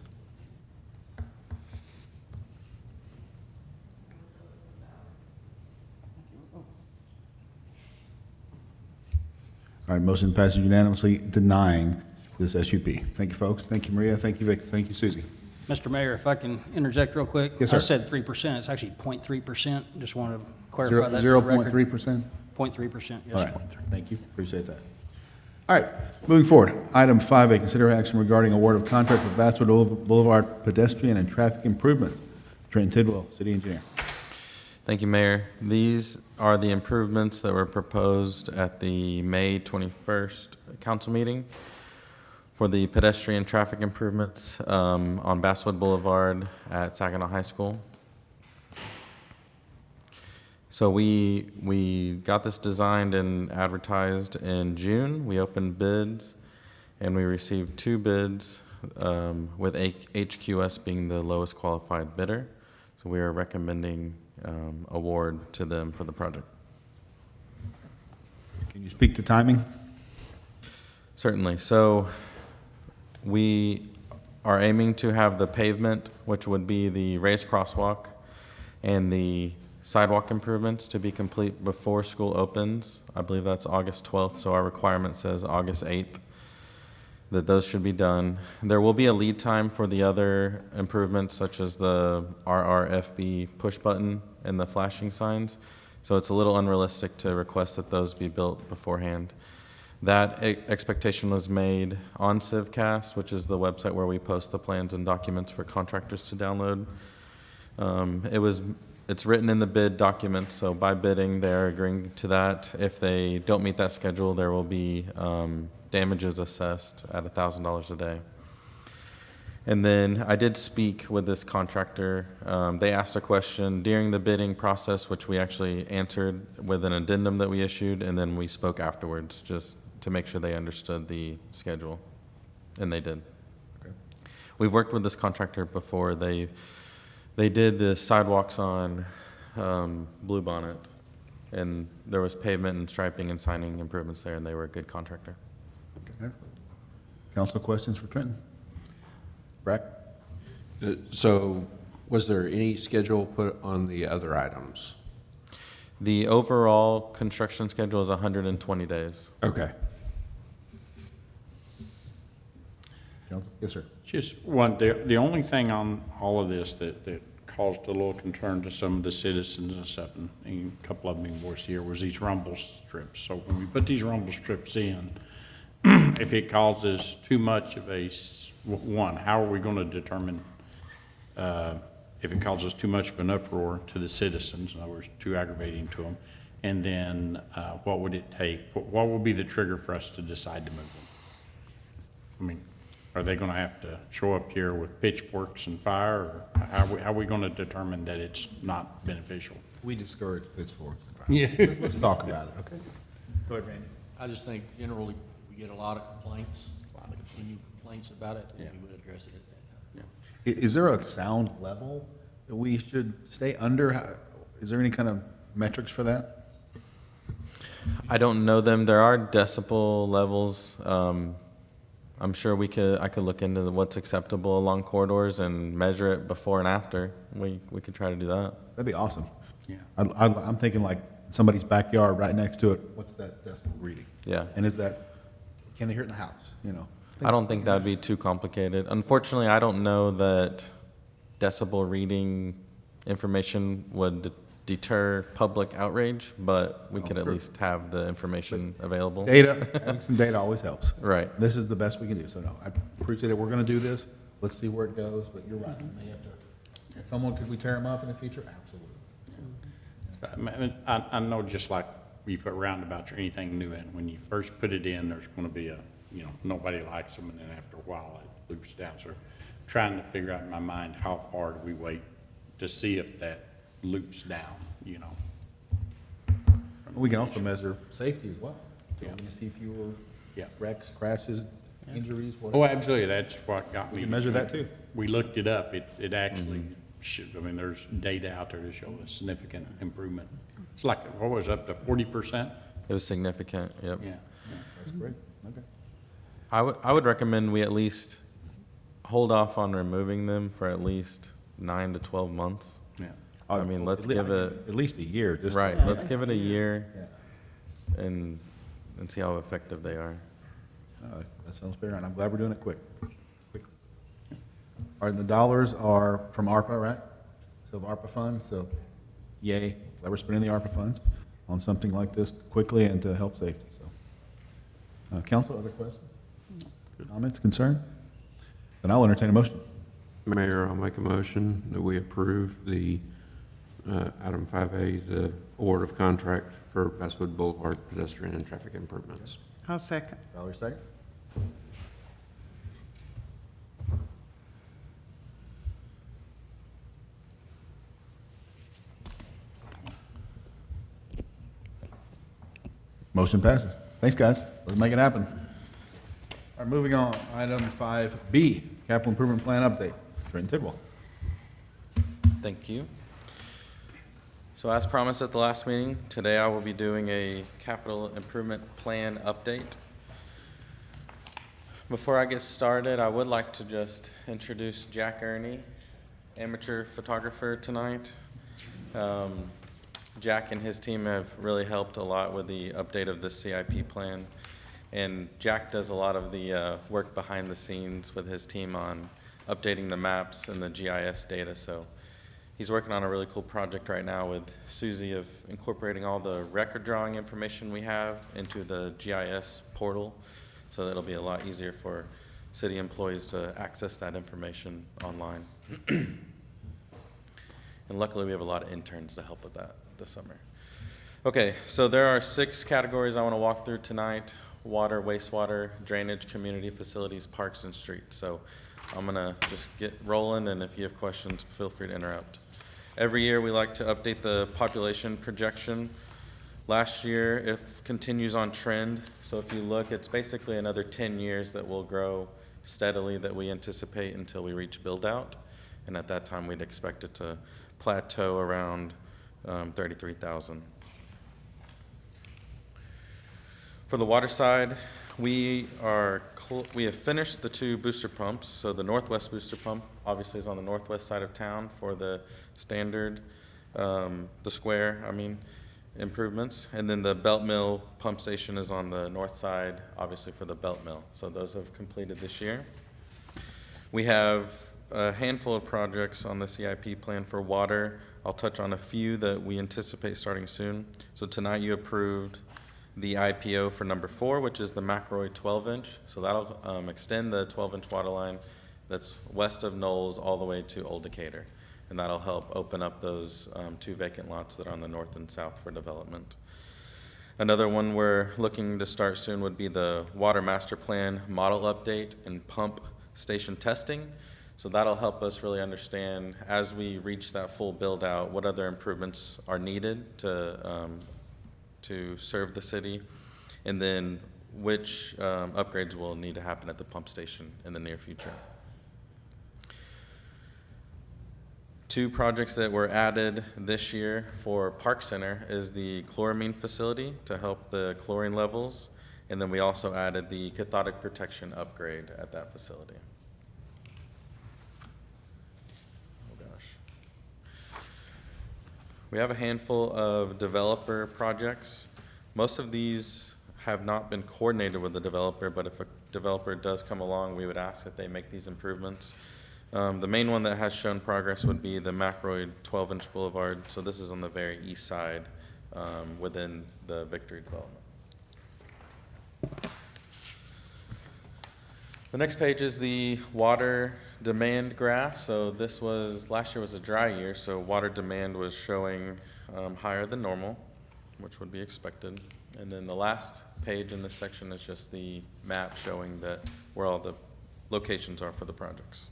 All right, motion passes unanimously denying this SUP. Thank you, folks. Thank you, Maria. Thank you, Vic. Thank you, Susie.
Mr. Mayor, if I can interject real quick.
Yes, sir.
I said 3%, it's actually 0.3%. Just want to clarify that for the record.
0.3%?
0.3%, yes,
All
sir.
right, thank you. Appreciate that. All right, moving forward. Item 5A, consider action regarding award of contract with Basswood Boulevard pedestrian and traffic improvements. Trenton Tidwell, City Engineer.
Thank you, Mayor. These are the improvements that were proposed at the May 21st council meeting for the pedestrian traffic improvements on Basswood Boulevard at Saginaw High School. So we got this designed and advertised in June. We opened bids, and we received 2 bids, with HQS being the lowest qualified bidder. So we are recommending award to them for the project.
Can you speak to timing?
Certainly. So we are aiming to have the pavement, which would be the raised crosswalk, and the sidewalk improvements to be complete before school opens. I believe that's August 12th, so our requirement says August 8th, that those should be done. There will be a lead time for the other improvements, such as the RRFB push button and the flashing signs, so it's a little unrealistic to request that those be built beforehand. That expectation was made on CivCast, which is the website where we post the plans and documents for contractors to download. It's written in the bid document, so by bidding, they're agreeing to that. If they don't meet that schedule, there will be damages assessed at $1,000 a day. And then I did speak with this contractor. They asked a question during the bidding process, which we actually answered with an addendum that we issued, and then we spoke afterwards just to make sure they understood the schedule, and they did.
Okay.
We've worked with this contractor before. They did the sidewalks on Blue Bonnet, and there was pavement and striping and signing improvements there, and they were a good contractor.
Okay. Council questions for Trenton? Brack?
So was there any schedule put on the other items?
The overall construction schedule is 120 days.
Okay.
Yes, sir.
Just one, the only thing on all of this that caused a little concern to some of the citizens and stuff, and a couple of them being voiced here, was these rumble strips. So when we put these rumble strips in, if it causes too much of one, how are we going to determine if it causes too much of an uproar to the citizens, in other words, too aggravating to them? And then what would it take? What will be the trigger for us to decide to move them? I mean, are they going to have to show up here with pitchforks and fire, or how are we going to determine that it's not beneficial?
We discourage pitchforks.
Yeah.
Let's talk about it, okay? Go ahead, Randy.
I just think generally we get a lot of complaints, a lot of continued complaints about it, and we would address it at that time.
Is there a sound level that we should stay under? Is there any kind of metrics for that?
I don't know them. There are decibel levels. I'm sure I could look into what's acceptable along corridors and measure it before and after. We could try to do that.
That'd be awesome.
Yeah.
I'm thinking like somebody's backyard right next to it. What's that decibel reading?
Yeah.
And can they hear it in the house? You know.
I don't think that'd be too complicated. Unfortunately, I don't know that decibel reading information would deter public outrage, but we could at least have the information available.
Having some data always helps.
Right.
This is the best we can do. So no, I appreciate it. We're going to do this. Let's see where it goes. But you're right. We may have to. At someone, could we tear them up in the future? Absolutely.
I know, just like you put roundabouts or anything new in, when you first put it in, there's going to be nobody likes them, and then after a while it loops down. So trying to figure out in my mind, how far do we wait to see if that loops down,
We can also measure safety as well. So
Yeah.
we can see fewer wrecks, crashes, injuries,
Oh,
whatever.
absolutely. That's what got me.
We can measure that too.
We looked it up. It actually should, there's data out there to show a significant improvement. It's like, what was it, up to 40%?
It was significant, yep.
Yeah.
That's great. Okay.
I would recommend we at least hold off on removing them for at least 9 to 12 months.
Yeah.
I mean, let's give it
at least a year.
Right. Let's give it a year and see how effective they are.
That sounds fair, and I'm glad we're doing it quickly. All right, the dollars are from ARPA, right? So ARPA funds, so yay, glad we're spending the ARPA funds on something like this quickly and to help safety, so. Council, other questions? Comments, concerns? Then I'll entertain a motion.
Mayor, I'll make a motion that we approve the item 5A, the award of contract for Basswood Boulevard pedestrian and traffic improvements.
I'll second.
Valerie, second. Motion passes. Thanks, guys. Let's make it happen. All right, moving on. Item 5B, capital improvement plan update. Trenton Tidwell.
Thank you. So as promised at the last meeting, today I will be doing a capital improvement plan update. Before I get started, I would like to just introduce Jack Ernie, amateur photographer tonight. Jack and his team have really helped a lot with the update of the CIP plan. And Jack does a lot of the work behind the scenes with his team on updating the maps and the GIS data. So he's working on a really cool project right now with Susie of incorporating all the record drawing information we have into the GIS portal. So that it'll be a lot easier for city employees to access that information online. And luckily we have a lot of interns to help with that this summer. Okay, so there are 6 categories I want to walk through tonight: water, wastewater, drainage, community facilities, parks, and streets. So I'm gonna just get rolling, and if you have questions, feel free to interrupt. Every year we like to update the population projection. Last year, it continues on trend. So if you look, it's basically another 10 years that will grow steadily that we anticipate until we reach build out. And at that time, we'd expect it to plateau around 33,000. For the water side, we have finished the 2 booster pumps. So the northwest booster pump obviously is on the northwest side of town for the standard, the square, improvements. And then the belt mill pump station is on the north side, obviously for the belt mill. So those have completed this year. We have a handful of projects on the CIP plan for water. I'll touch on a few that we anticipate starting soon. So tonight you approved the IPO for number 4, which is the McElroy 12-inch. So that'll extend the 12-inch water line that's west of Knowles all the way to Old Decatur. And that'll help open up those 2 vacant lots that are on the north and south for development. Another one we're looking to start soon would be the Water Master Plan model update and pump station testing. So that'll help us really understand, as we reach that full build out, what other improvements are needed to serve the city, and then which upgrades will need to happen at the pump station in the near future. 2 projects that were added this year for Park Center is the chloramine facility to help the chlorine levels, and then we also added the cathodic protection upgrade at that facility. Oh gosh. We have a handful of developer projects. Most of these have not been coordinated with the developer, but if a developer does come along, we would ask that they make these improvements. The main one that has shown progress would be the McElroy 12-inch boulevard. So this is on the very east side within the Victory development. The next page is the water demand graph. So last year was a dry year, so water demand was showing higher than normal, which would be expected. And then the last page in this section is just the map showing that where all the locations are for the projects.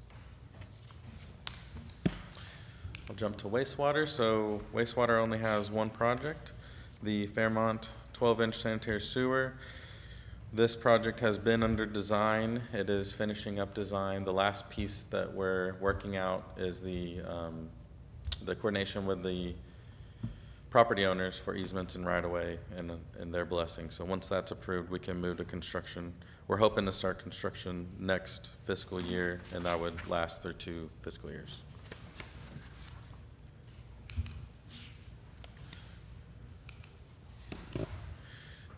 I'll jump to wastewater. So wastewater only has 1 project, the Fairmont 12-inch sanitary sewer. This project has been under design. It is finishing up design. The last piece that we're working out is the coordination with the property owners for easements and right-of-way and their blessing. So once that's approved, we can move to construction. We're hoping to start construction next fiscal year, and that would last through 2 fiscal years.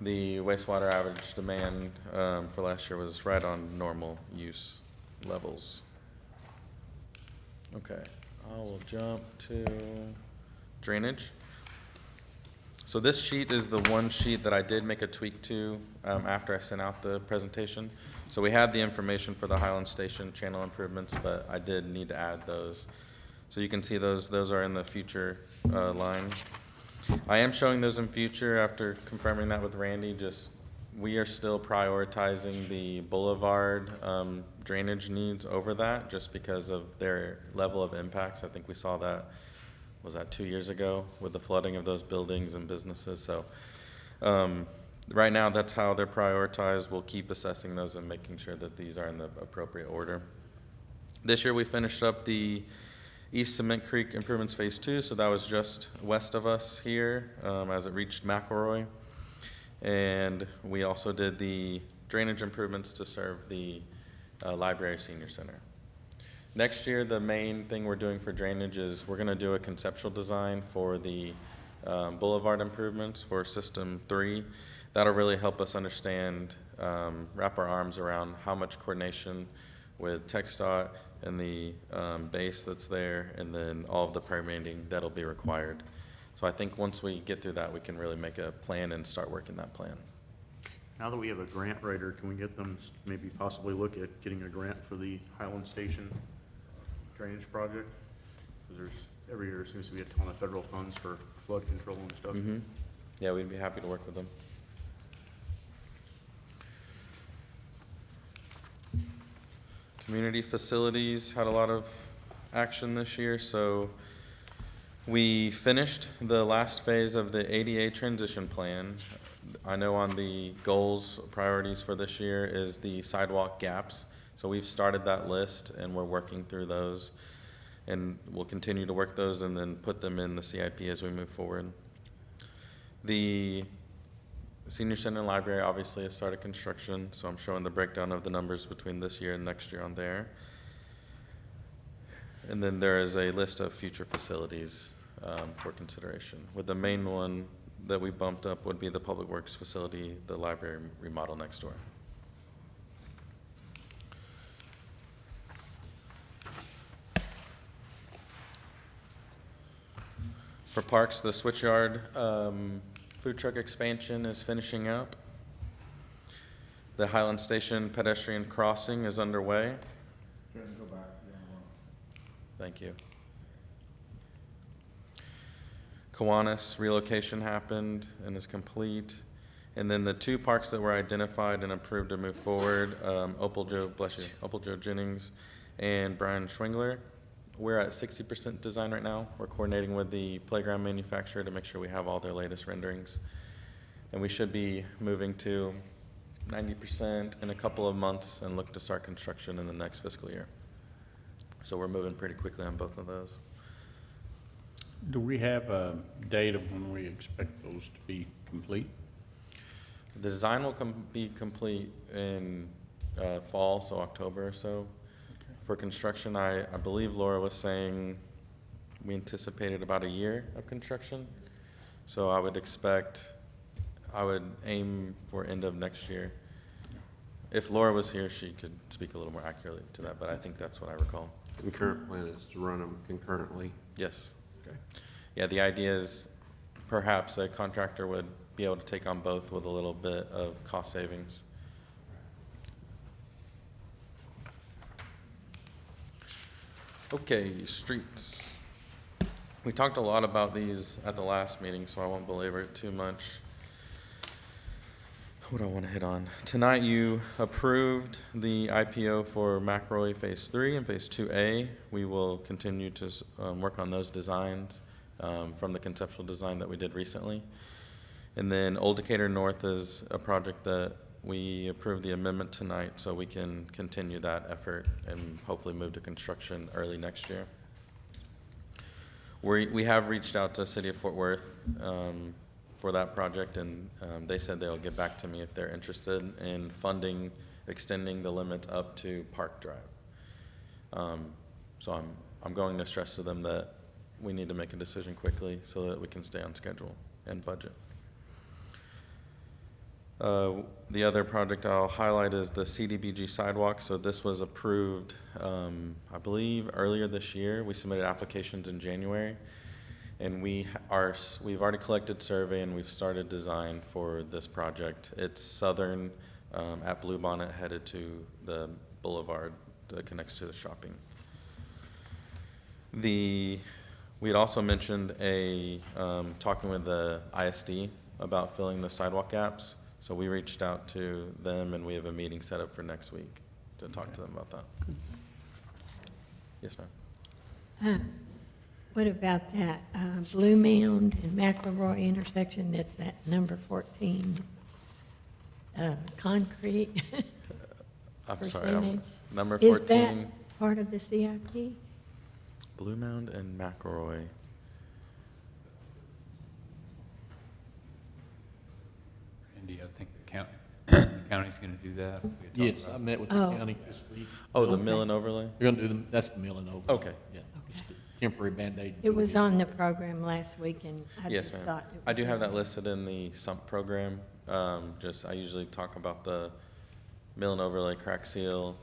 The wastewater average demand for last year was right on normal use levels. Okay, I will jump to drainage. So this sheet is the one sheet that I did make a tweak to after I sent out the presentation. So we had the information for the Highland Station channel improvements, but I did need to add those. So you can see those are in the future line. I am showing those in future after confirming that with Randy. We are still prioritizing the boulevard drainage needs over that just because of their level of impacts. I think we saw that, was that 2 years ago with the flooding of those buildings and businesses. So right now that's how they're prioritized. We'll keep assessing those and making sure that these are in the appropriate order. This year we finished up the East Cement Creek Improvements Phase 2, so that was just west of us here as it reached McElroy. And we also did the drainage improvements to serve the Library Senior Center. Next year, the main thing we're doing for drainage is we're going to do a conceptual design for the boulevard improvements for System 3. That'll really help us understand, wrap our arms around how much coordination with TxDOT and the base that's there, and then all of the permitting that'll be required. So I think once we get through that, we can really make a plan and start working that plan.
Now that we have a grant writer, can we get them maybe possibly look at getting a grant for the Highland Station drainage project? Because every year seems to be a ton of federal funds for flood control and stuff.
Mm-hmm. Yeah, we'd be happy to work with them. Community facilities had a lot of action this year, so we finished the last phase of the ADA transition plan. I know on the goals, priorities for this year is the sidewalk gaps. So we've started that list and we're working through those, and we'll continue to work those and then put them in the CIP as we move forward. The Senior Center and Library obviously has started construction, so I'm showing the breakdown of the numbers between this year and next year on there. And then there is a list of future facilities for consideration, with the main one that we bumped up would be the Public Works facility, the library remodel next door. For parks, the Switchyard food truck expansion is finishing up. The Highland Station pedestrian crossing is underway.
Go back.
Thank you. Kiwanis relocation happened and is complete. And then the two parks that were identified and approved to move forward, Opal Joe Jennings and Brian Schwingler. We're at 60% design right now. We're coordinating with the playground manufacturer to make sure we have all their latest renderings. And we should be moving to 90% in a couple of months and look to start construction in the next fiscal year. So we're moving pretty quickly on both of those.
Do we have a date of when we expect those to be complete?
The design will be complete in fall, so October or so. For construction, I believe Laura was saying we anticipated about a year of construction. So I would aim for end of next year. If Laura was here, she could speak a little more accurately to that, but I think that's what I recall.
The current plan is to run them concurrently?
Yes. Okay. Yeah, the idea is perhaps a contractor would be able to take on both with a little bit of cost savings. Okay, streets. We talked a lot about these at the last meeting, so I won't belabor it too much. What do I want to hit on? Tonight you approved the IPO for McRoy Phase 3 and Phase 2A. We will continue to work on those designs from the conceptual design that we did recently. And then Old Decatur North is a project that we approved the amendment tonight, so we can continue that effort and hopefully move to construction early next year. We have reached out to City of Fort Worth for that project, and they said they'll get back to me if they're interested in funding, extending the limits up to Park Drive. So I'm going to stress to them that we need to make a decision quickly so that we can stay on schedule and budget. The other project I'll highlight is the CDBG sidewalk. So this was approved, I believe, earlier this year. We submitted applications in January, and we've already collected survey and we've started design for this project. It's southern at Bluebonnet, headed to the boulevard that connects to the shopping. We had also mentioned talking with the ISD about filling the sidewalk gaps. So we reached out to them, and we have a meeting set up for next week to talk to them about that. Good. Yes, ma'am.
What about that Blue Mound and McElroy intersection? That's that number 14 concrete
I'm sorry,
percentage.
number 14.
Is that part of the CIP?
Blue Mound and McElroy.
Andy, I think the county's going to do that. We had talked
Yes,
about
I met with the
Oh.
county this week.
Oh, the mill and overlay?
You're gonna do that's the mill and overlay.
Okay.
Yeah. temporary Band-Aid.
It was on the program last week, and I
Yes,
just
ma'am.
thought. it
I
would
do
be-
have that listed in the sump program. I usually talk about the mill and overlay crack seal,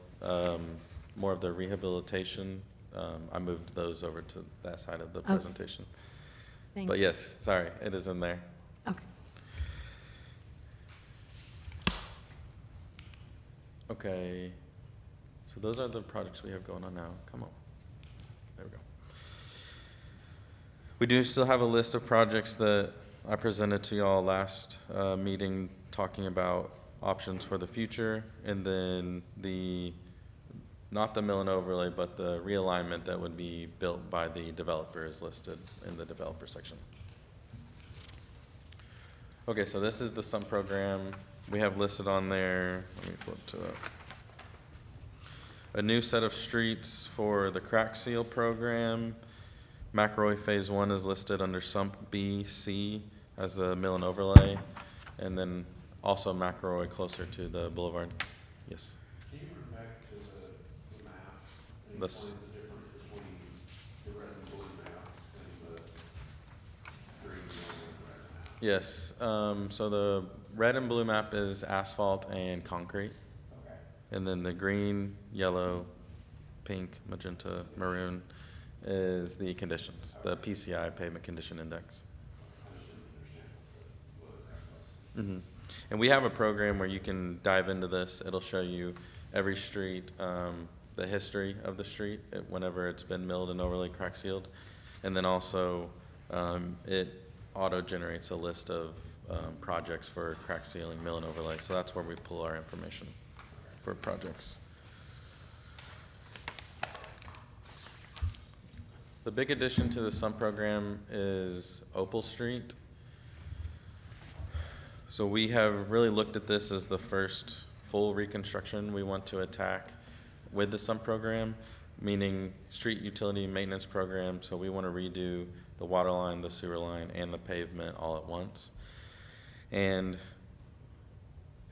more of the rehabilitation. I moved those over to that side of the
Okay.
presentation.
Thank
But
you.
yes, sorry, it is in there.
Okay.
Okay, so those are the projects we have going on now. Come on. There we go. We do still have a list of projects that I presented to y'all last meeting, talking about options for the future, and then not the mill and overlay, but the realignment that would be built by the developer is listed in the developer section. Okay, so this is the sump program. We have listed on there, let me flip to it. A new set of streets for the crack seal program. McRoy Phase 1 is listed under sump B, C as the mill and overlay. And then also McRoy closer to the boulevard. Yes.
Can you go back to the map and
This-
explain the difference between the red and blue map and the green and red map?
Yes, so the red and blue map is asphalt and concrete.
Okay.
And then the green, yellow, pink, magenta, maroon is the conditions, the PCI pavement condition index. And we have a program where you can dive into this. It'll show you every street, the history of the street, whenever it's been milled and overlay crack sealed. And then also, it auto-generates a list of projects for crack sealing, mill and overlay. So that's where we pull our information for projects. The big addition to the sump program is Opal Street. So we have really looked at this as the first full reconstruction we want to attack with the sump program, meaning street utility maintenance program. So we want to redo the water line, the sewer line, and the pavement all at once. And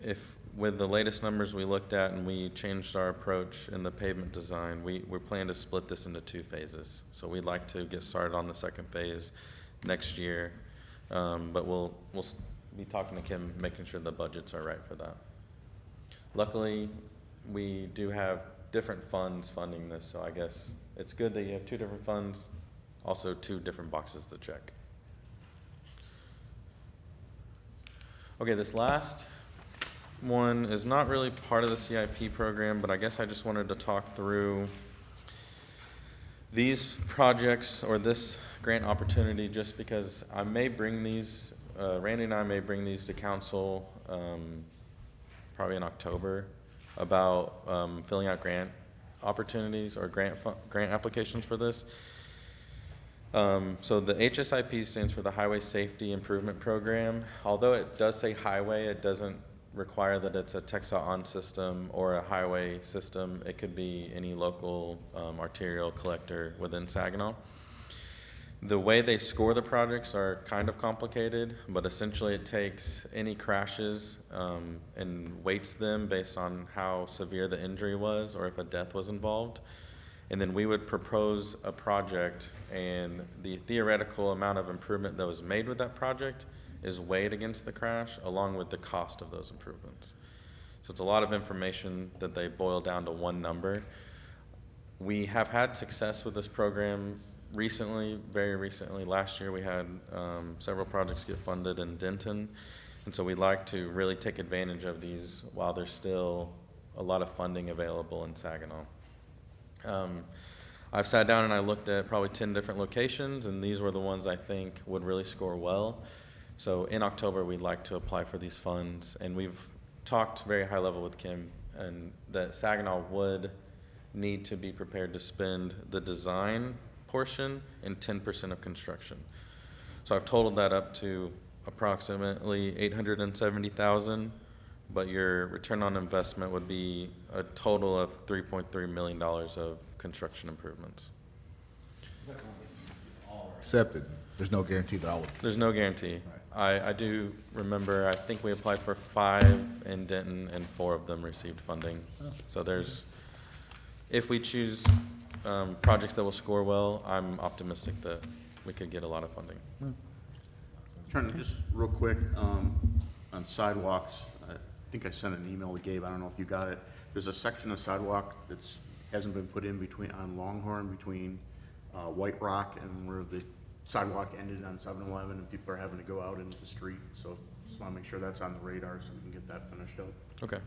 if with the latest numbers we looked at and we changed our approach in the pavement design, we plan to split this into 2 phases. So we'd like to get started on the second phase next year, but we'll be talking to Kim, making sure the budgets are right for that. Luckily, we do have different funds funding this, so I guess it's good that you have 2 different funds, also 2 different boxes to check. Okay, this last one is not really part of the CIP program, but I guess I just wanted to talk through these projects or this grant opportunity just because I may bring these, Randy and I may bring these to council probably in October about filling out grant opportunities or grant applications for this. So the HSIP stands for the Highway Safety Improvement Program. Although it does say highway, it doesn't require that it's a Texas-on system or a highway system. It could be any local arterial collector within Saginaw. The way they score the projects are kind of complicated, but essentially it takes any crashes and weights them based on how severe the injury was or if a death was involved. And then we would propose a project, and the theoretical amount of improvement that was made with that project is weighed against the crash along with the cost of those improvements. So it's a lot of information that they boil down to one number. We have had success with this program recently, very recently. Last year we had several projects get funded in Denton, and so we'd like to really take advantage of these while there's still a lot of funding available in Saginaw. I've sat down and I looked at probably 10 different locations, and these were the ones I think would really score well. So in October, we'd like to apply for these funds, and we've talked very high level with Kim, and that Saginaw would need to be prepared to spend the design portion and 10% of construction. So I've totaled that up to approximately $870,000, but your return on investment would be a total of $3.3 million of construction improvements.
Accepted. There's no guarantee that all would.
There's no guarantee. I do remember, I think we applied for 5 in Denton and 4 of them received funding. So there's, if we choose projects that will score well, I'm optimistic that we could get a lot of funding.
Trying to just real quick, on sidewalks, I think I sent an email to Gabe, I don't know if you got it. There's a section of sidewalk that's, hasn't been put in between, on Longhorn, between White Rock and where the sidewalk ended on 7-Eleven, and people are having to go out into the street, so just wanna make sure that's on the radar so we can get that finished up.
Okay.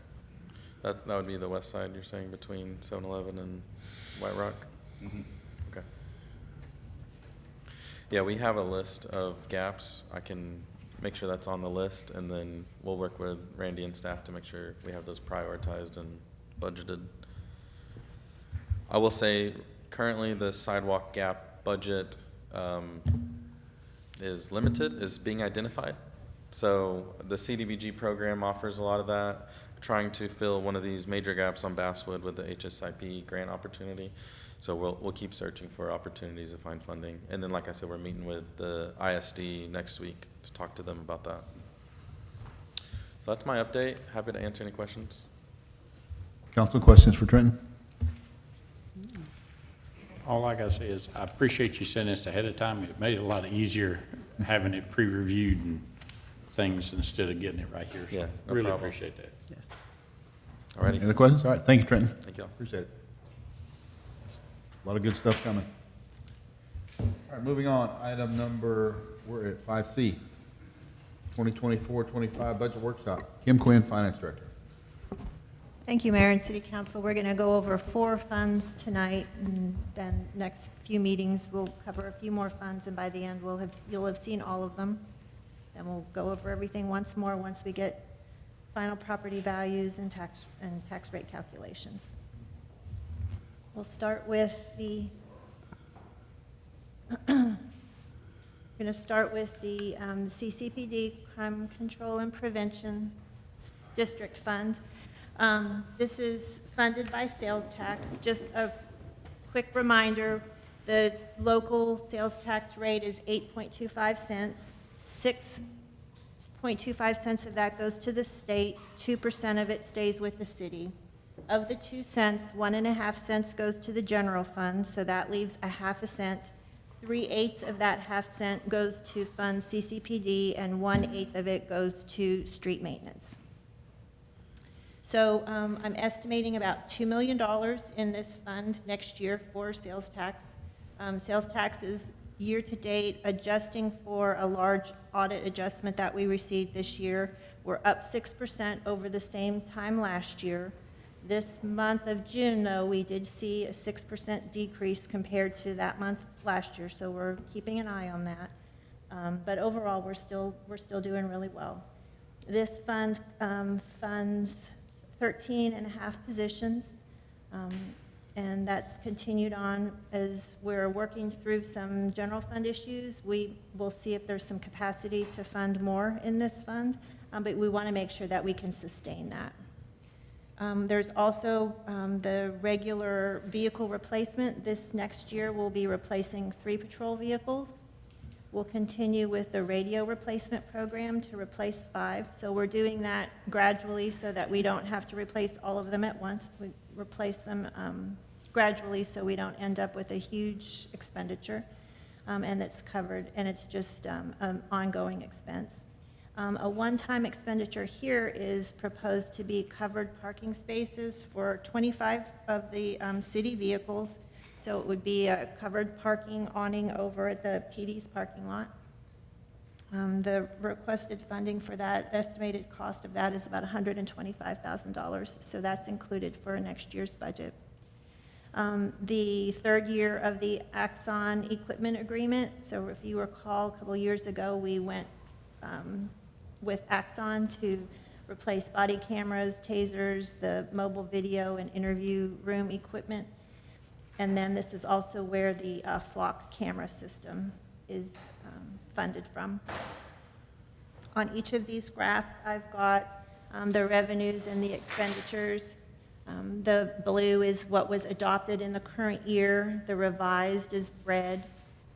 That would be the west side, you're saying, between 7-Eleven and White Rock? Okay. Yeah, we have a list of gaps. I can make sure that's on the list, and then we'll work with Randy and staff to make sure we have those prioritized and budgeted. I will say, currently, the sidewalk gap budget is limited, is being identified. So the CDBG program offers a lot of that, trying to fill one of these major gaps on Basswood with the HSIP grant opportunity. So we'll keep searching for opportunities to find funding. And then, like I said, we're meeting with the ISD next week to talk to them about that. So that's my update. Happy to answer any questions.
Council, questions for Trenton?
All I gotta say is, I appreciate you sending this ahead of time. It made it a lot easier having it pre-reviewed and things instead of getting it right here. So
Yeah, no
really
problem.
appreciate that.
Yes.
All righty.
Any other questions? All right, thank you, Trenton.
Thank you all.
Appreciate it. A lot of good stuff coming. All right, moving on. Item number, we're at 5C, 2024-25 Budget Workshop. Kim Quinn, Finance Director.
Thank you, Mayor and City Council. We're going to go over 4 funds tonight, and then next few meetings, we'll cover a few more funds, and by the end, you'll have seen all of them. Then we'll go over everything once more once we get final property values and tax rate calculations. We'll start with the CCPD, Crime Control and Prevention District Fund. This is funded by sales tax. Just a quick reminder, the local sales tax rate is 8.25 cents. 6.25 cents of that goes to the state, 2% of it stays with the city. Of the 2 cents, 1.5 cents goes to the general fund, so that leaves a 0.5 cent. 3/8 of that 0.5 cent goes to fund CCPD, and 1/8 of it goes to street maintenance. So I'm estimating about $2 million in this fund next year for sales tax. Sales tax is year-to-date, adjusting for a large audit adjustment that we received this year. We're up 6% over the same time last year. This month of June, though, we did see a 6% decrease compared to that month last year, so we're keeping an eye on that. But overall, we're still doing really well. This fund funds 13.5 positions, and that's continued on as we're working through some general fund issues. We will see if there's some capacity to fund more in this fund, but we want to make sure that we can sustain that. There's also the regular vehicle replacement. This next year, we'll be replacing 3 patrol vehicles. We'll continue with the radio replacement program to replace 5. So we're doing that gradually so that we don't have to replace all of them at once. We replace them gradually so we don't end up with a huge expenditure, and it's covered, and it's just an ongoing expense. A one-time expenditure here is proposed to be covered parking spaces for 25 of the city vehicles. So it would be a covered parking awning over at the PD's parking lot. The requested funding for that, estimated cost of that is about $125,000, so that's included for next year's budget. The 3rd year of the Axon equipment agreement, so if you recall, a couple years ago, we went with Axon to replace body cameras, tasers, the mobile video and interview room equipment. And then this is also where the flock camera system is funded from. On each of these graphs, I've got the revenues and the expenditures. The blue is what was adopted in the current year. The revised is red.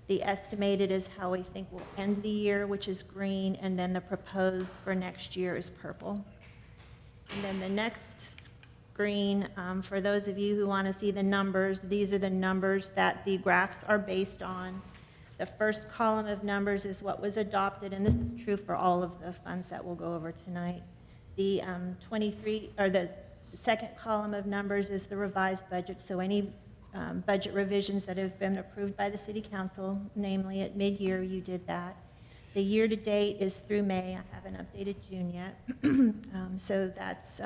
The estimated is how we think we'll end the year, which is green, and then the proposed for next year is purple. And then the next screen. For those of you who want to see the numbers, these are the numbers that the graphs are based on. The first column of numbers is what was adopted, and this is true for all of the funds that we'll go over tonight. The the second column of numbers is the revised budget, so any budget revisions that have been approved by the city council, namely at mid-year, you did that. The year-to-date is through May. I haven't updated June yet. So that's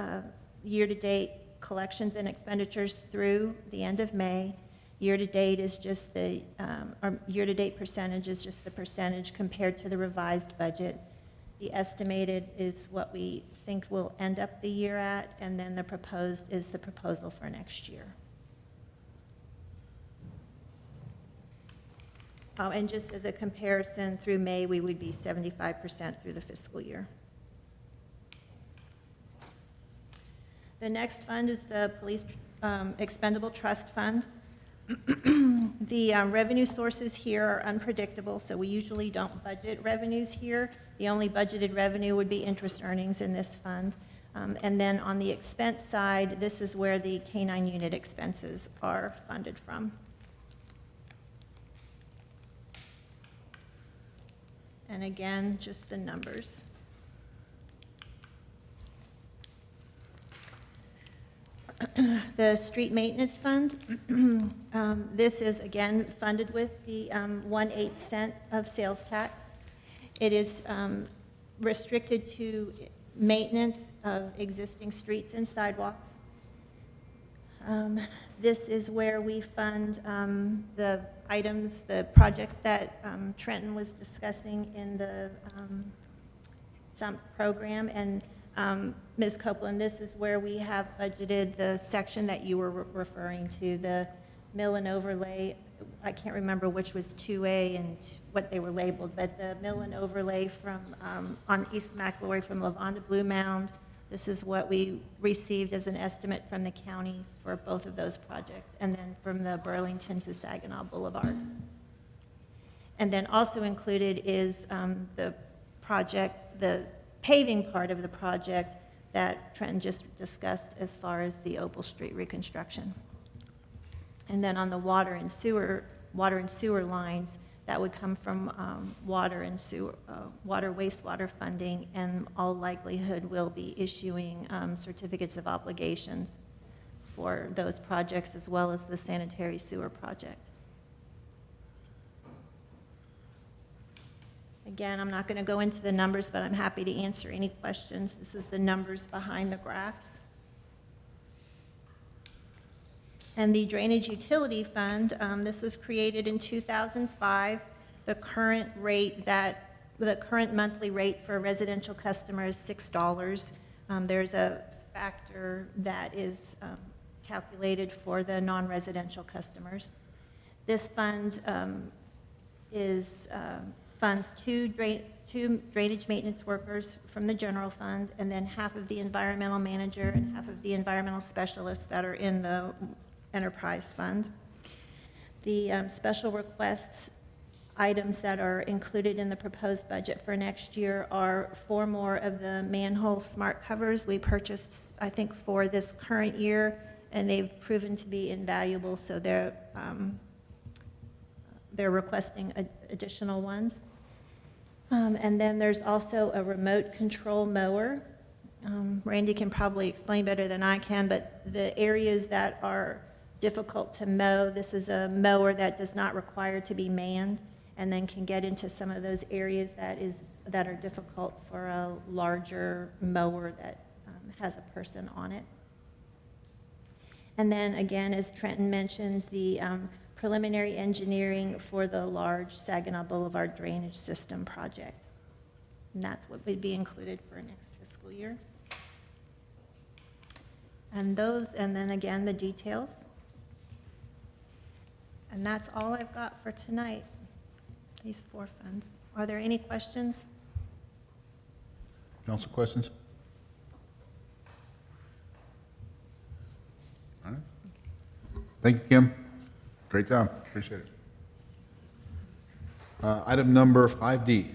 year-to-date collections and expenditures through the end of May. Year-to-date is just the, or year-to-date percentage is just the percentage compared to the revised budget. The estimated is what we think we'll end up the year at, and then the proposed is the proposal for next year. And just as a comparison, through May, we would be 75% through the fiscal year. The next fund is the Police Expendable Trust Fund. The revenue sources here are unpredictable, so we usually don't budget revenues here. The only budgeted revenue would be interest earnings in this fund. And then on the expense side, this is where the K-9 unit expenses are funded from. And again, just the numbers. The street maintenance fund, this is again funded with the 1/8 cent of sales tax. It is restricted to maintenance of existing streets and sidewalks. This is where we fund the items, the projects that Trenton was discussing in the SUMP program. And Ms. Copeland, this is where we have budgeted the section that you were referring to, the mill and overlay. I can't remember which was 2A and what they were labeled, but the mill and overlay from on East McElroy from Lavon to Blue Mound. This is what we received as an estimate from the county for both of those projects, and then from the Burlington to Saginaw Boulevard. And then also included is the project, the paving part of the project that Trenton just discussed as far as the Opal Street reconstruction. And then on the water and sewer lines, that would come from water wastewater funding, and all likelihood will be issuing certificates of obligations for those projects, as well as the sanitary sewer project. Again, I'm not going to go into the numbers, but I'm happy to answer any questions. This is the numbers behind the graphs. And the Drainage Utility Fund, this was created in 2005. The current monthly rate for a residential customer is $6. There's a factor that is calculated for the non-residential customers. This fund funds two drainage maintenance workers from the general fund, and then half of the environmental manager and half of the environmental specialists that are in the enterprise fund. The special requests items that are included in the proposed budget for next year are 4 more of the manhole smart covers. We purchased, I think, 4 this current year, and they've proven to be invaluable, so they're requesting additional ones. And then there's also a remote control mower. Randy can probably explain better than I can, but the areas that are difficult to mow, this is a mower that does not require to be manned, and then can get into some of those areas that are difficult for a larger mower that has a person on it. And then again, as Trenton mentioned, the preliminary engineering for the large Saginaw Boulevard drainage system project. And that's what would be included for next fiscal year. And then again, the details. And that's all I've got for tonight, these 4 funds. Are there any questions?
Council questions? All right. Thank you, Kim. Great job. Appreciate it. Item number 5D,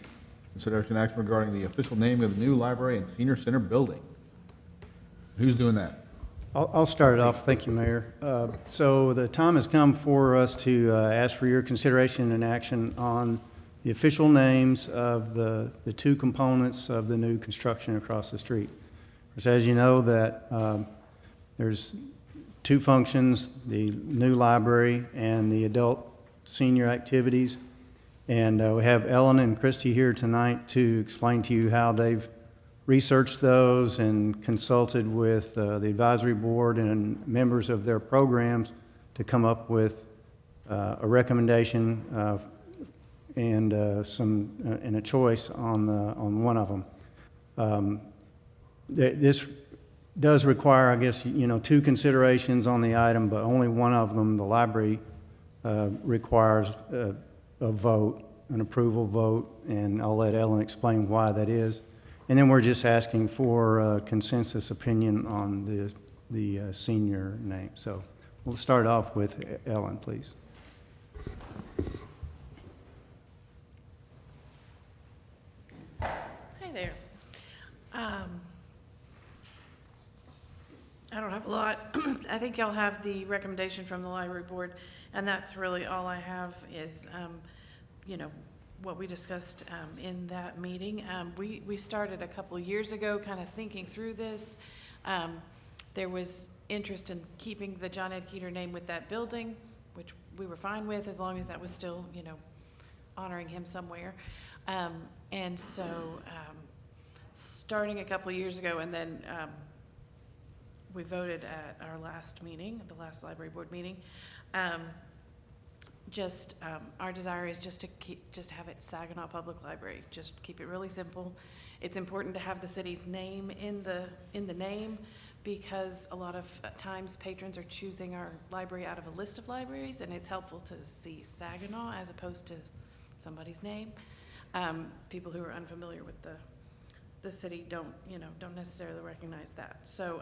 consideration action regarding the official naming of the new library and senior center building. Who's doing that?
I'll start it off. Thank you, Mayor. So the time has come for us to ask for your consideration and action on the official names of the two components of the new construction across the street. So as you know, that there's two functions, the new library and the adult senior activities. And we have Ellen and Christy here tonight to explain to you how they've researched those and consulted with the advisory board and members of their programs to come up with a recommendation and a choice on one of them. This does require, I guess, two considerations on the item, but only one of them, the library, requires a vote, an approval vote, and I'll let Ellen explain why that is. And then we're just asking for consensus opinion on the senior name. So we'll start off with Ellen, please.
Hi there. I don't have a lot. I think y'all have the recommendation from the library board, and that's really all I have is, what we discussed in that meeting. We started a couple years ago kind of thinking through this. There was interest in keeping the John Ed Keeter name with that building, which we were fine with as long as that was still, honoring him somewhere. And so starting a couple years ago, and then we voted at our last meeting, the last library board meeting. Our desire is just to have it Saginaw Public Library. Just keep it really simple. It's important to have the city's name in the name because a lot of times patrons are choosing our library out of a list of libraries, and it's helpful to see Saginaw as opposed to somebody's name. People who are unfamiliar with the city don't necessarily recognize that. So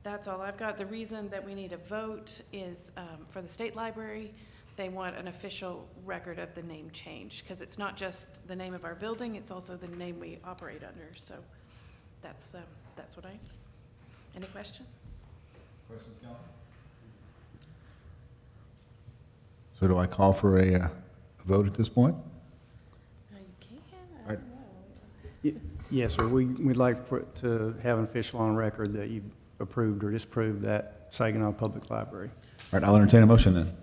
that's all I've got. The reason that we need a vote is for the state library. They want an official record of the name change because it's not just the name of our building, it's also the name we operate under. So that's what I. Any questions?
Questions, Council? So do I call for a vote at this point?
You can.
All right.
Yes, sir. We'd like to have an official on record that you approved or disapproved that Saginaw Public Library.
All right, I'll entertain a motion then.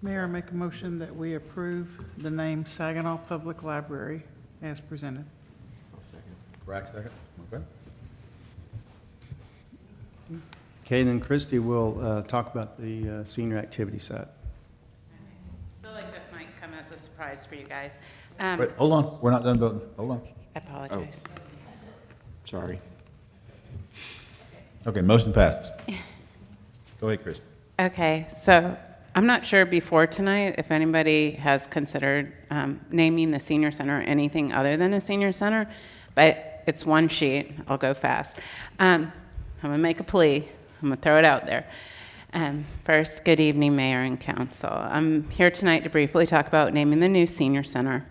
Mayor, I make a motion that we approve the name Saginaw Public Library as presented.
Brack, second. Okay.
Okay, then Christy will talk about the senior activity side.
I feel like this might come as a surprise for you guys.
Wait, hold on. We're not done voting. Hold on.
I apologize.
Oh. Sorry.
Okay, motion passes. Go ahead, Christy.
Okay, so I'm not sure before tonight if anybody has considered naming the senior center anything other than a senior center, but it's one sheet. I'll go fast. I'm going to make a plea. I'm going to throw it out there. First, good evening, Mayor and Council. I'm here tonight to briefly talk about naming the new senior center.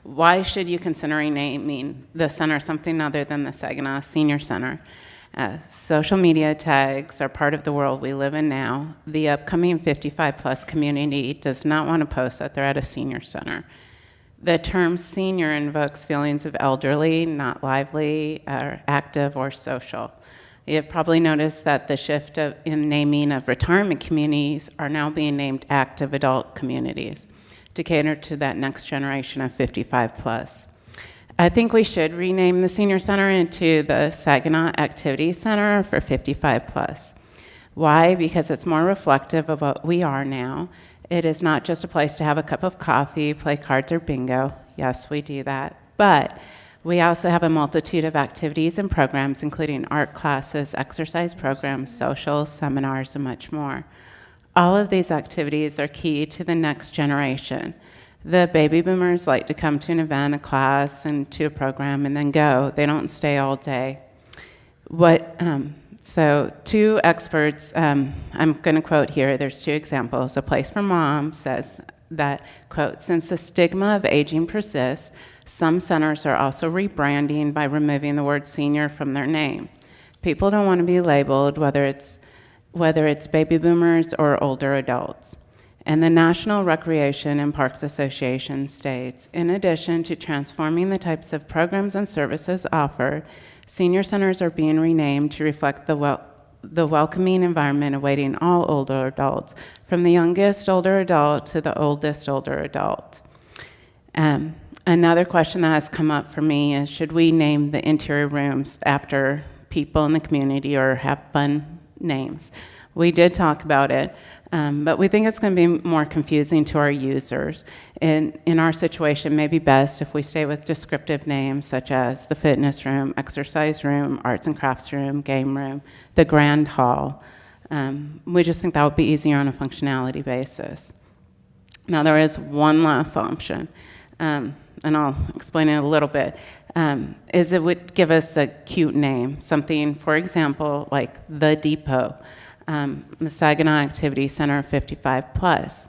Why should you consider naming the center something other than the Saginaw Senior Center? Social media tags are part of the world we live in now. The upcoming 55-plus community does not want to post that they're at a senior center. The term senior invokes feelings of elderly, not lively, or active, or social. You've probably noticed that the shift in naming of retirement communities are now being named active adult communities to cater to that next generation of 55-plus. I think we should rename the Senior Center into the Saginaw Activity Center for 55-plus. Why? Because it's more reflective of what we are now. It is not just a place to have a cup of coffee, play cards, or bingo. Yes, we do that. But we also have a multitude of activities and programs, including art classes, exercise programs, socials, seminars, and much more. All of these activities are key to the next generation. The baby boomers like to come to an event, a class, and to a program and then go. They don't stay all day. So two experts, I'm going to quote here, there's two examples. A Place for Mom says that, quote, since the stigma of aging persists, some centers are also rebranding by removing the word senior from their name. People don't want to be labeled, whether it's baby boomers or older adults. And the National Recreation and Parks Association states, in addition to transforming the types of programs and services offered, senior centers are being renamed to reflect the welcoming environment awaiting all older adults, from the youngest older adult to the oldest older adult. Another question that has come up for me is, should we name the interior rooms after people in the community or have fun names? We did talk about it, but we think it's going to be more confusing to our users. In our situation, it may be best if we stay with descriptive names such as the fitness room, exercise room, arts and crafts room, game room, the grand hall. We just think that would be easier on a functionality basis. Now, there is one last option, and I'll explain it a little bit, is it would give us a cute name, something, for example, like The Depot, the Saginaw Activity Center 55+.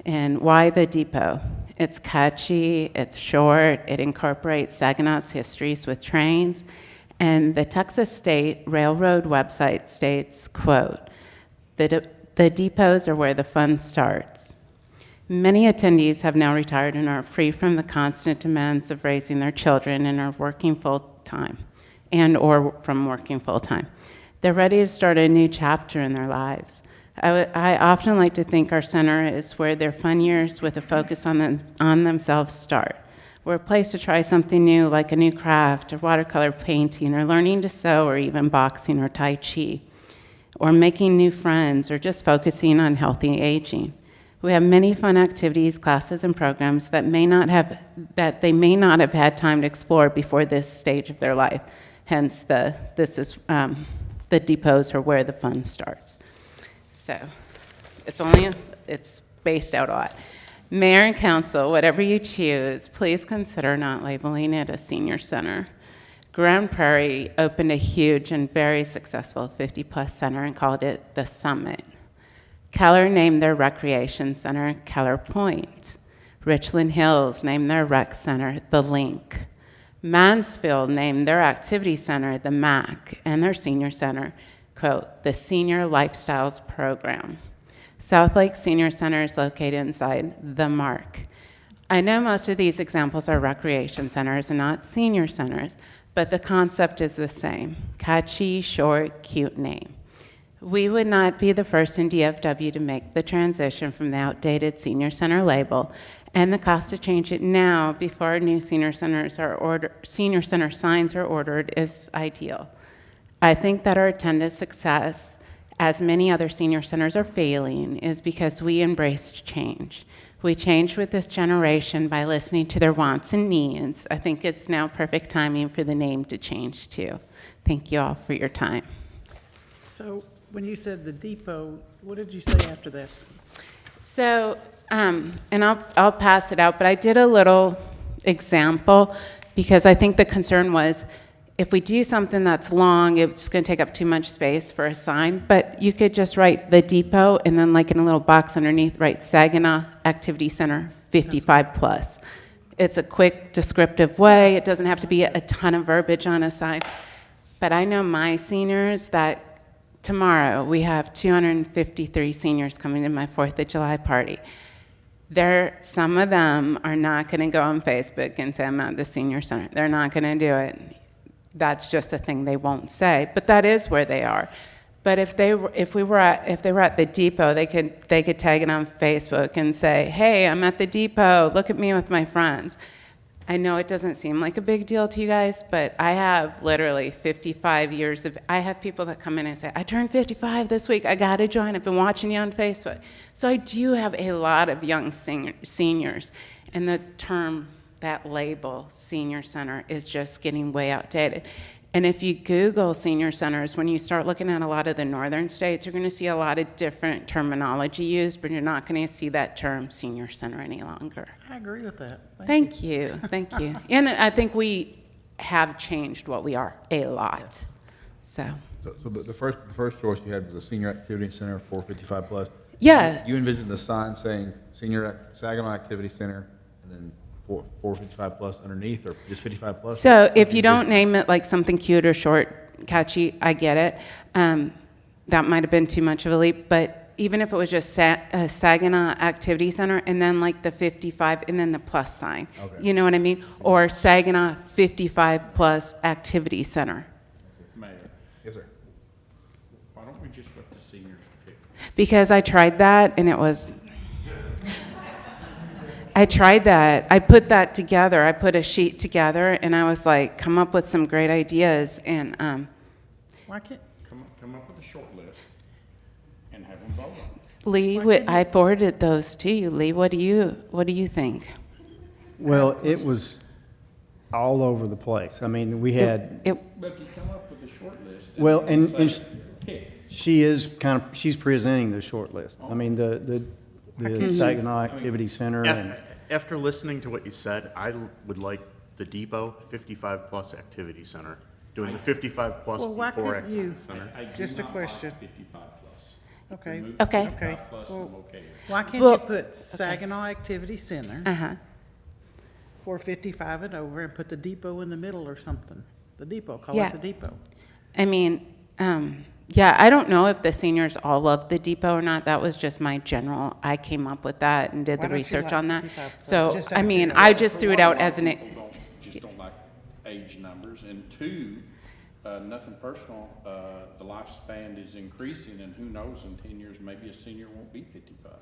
And why The Depot? It's catchy, it's short, it incorporates Saginaw's histories with trains, and the Texas State Railroad website states, quote, the depots are where the fun starts. Many attendees have now retired and are free from the constant demands of raising their children and are working full-time, or from working full-time. They're ready to start a new chapter in their lives. I often like to think our center is where their fun years with a focus on themselves start. We're a place to try something new, like a new craft, or watercolor painting, or learning to sew, or even boxing or Tai Chi, or making new friends, or just focusing on healthy aging. We have many fun activities, classes, and programs that they may not have had time to explore before this stage of their life. Hence, the depots are where the fun starts. So, it's spaced out a lot. Mayor and council, whatever you choose, please consider not labeling it a senior center. Grand Prairie opened a huge and very successful 50+ center and called it the Summit. Keller named their recreation center Keller Point. Richland Hills named their rec center the Link. Mansfield named their activity center the MAC and their senior center, quote, the Senior Lifestyles Program. Southlake Senior Center is located inside the Mark. I know most of these examples are recreation centers and not senior centers, but the concept is the same. Catchy, short, cute name. We would not be the first in DFW to make the transition from the outdated senior center label, and the cost to change it now before new senior center signs are ordered is ideal. I think that our attendance success, as many other senior centers are failing, is because we embraced change. We changed with this generation by listening to their wants and needs. I think it's now perfect timing for the name to change too. Thank you all for your time.
So when you said the depot, what did you say after that?
So, and I'll pass it out, but I did a little example because I think the concern was if we do something that's long, it's going to take up too much space for a sign, but you could just write the depot and then like in a little box underneath, write Saginaw Activity Center 55+. It's a quick, descriptive way. It doesn't have to be a ton of verbiage on a sign. But I know my seniors that tomorrow we have 253 seniors coming to my 4th of July party. Some of them are not going to go on Facebook and say, I'm at the senior center. They're not going to do it. That's just a thing they won't say, but that is where they are. But if they were at the depot, they could tag it on Facebook and say, hey, I'm at the depot, look at me with my friends. I know it doesn't seem like a big deal to you guys, but I have literally 55 years I have people that come in and say, I turned 55 this week, I gotta join, I've been watching you on Facebook. So I do have a lot of young seniors, and the term, that label, senior center, is just getting way outdated. And if you Google senior centers, when you start looking at a lot of the northern states, you're going to see a lot of different terminology used, but you're not going to see that term senior center any longer.
I agree with that.
Thank you. Thank you. And I think we have changed what we are a lot. So
the first choice you had was a senior activity center for 55+.
Yeah.
You envisioned the sign saying Saginaw Activity Center and then for 455 plus underneath, or just 55 plus?
So if you don't name it like something cute or short, catchy, I get it. That might have been too much of a leap, but even if it was just Saginaw Activity Center and then like the 55 and then the plus sign, you know what I mean? Or Saginaw 55 plus Activity Center.
Mayor,
Yes, sir.
why don't we just let the seniors pick?
Because I tried that and it was, I tried that. I put that together. I put a sheet together and I was like, come up with some great ideas. And
Why can't,
Come up with a short list and have them vote on it.
Lee, I forwarded those to you. Lee, what do you think?
Well, it was all over the place. I mean, we had,
But if you come up with a short list.
well, and
say, pick.
she is she's presenting the short list. I mean, the Saginaw Activity Center and.
After listening to what you said, I would like the Depot 55 plus activity center, doing the 55 plus
well, why
before
couldn't you,
activity center.
I do
just a
not
question.
like 55 plus.
Okay.
Remove
Okay.
55 plus,
Well,
I'm okay.
Why can't
Well,
you put Saginaw Activity Center for 55 and over and put the Depot in the middle or something? The Depot, call
Yeah.
it the Depot.
I mean, yeah, I don't know if the seniors all love the depot or not. That was just my general, I came up with that and did
Why
the
don't you
research
like
on that.
55 plus?
So,
Just
I
out of
mean,
curiosity.
I just threw it out as an,
Just don't like age numbers, and two, nothing personal, the lifespan is increasing, and who knows, in 10 years, maybe a senior won't be 55.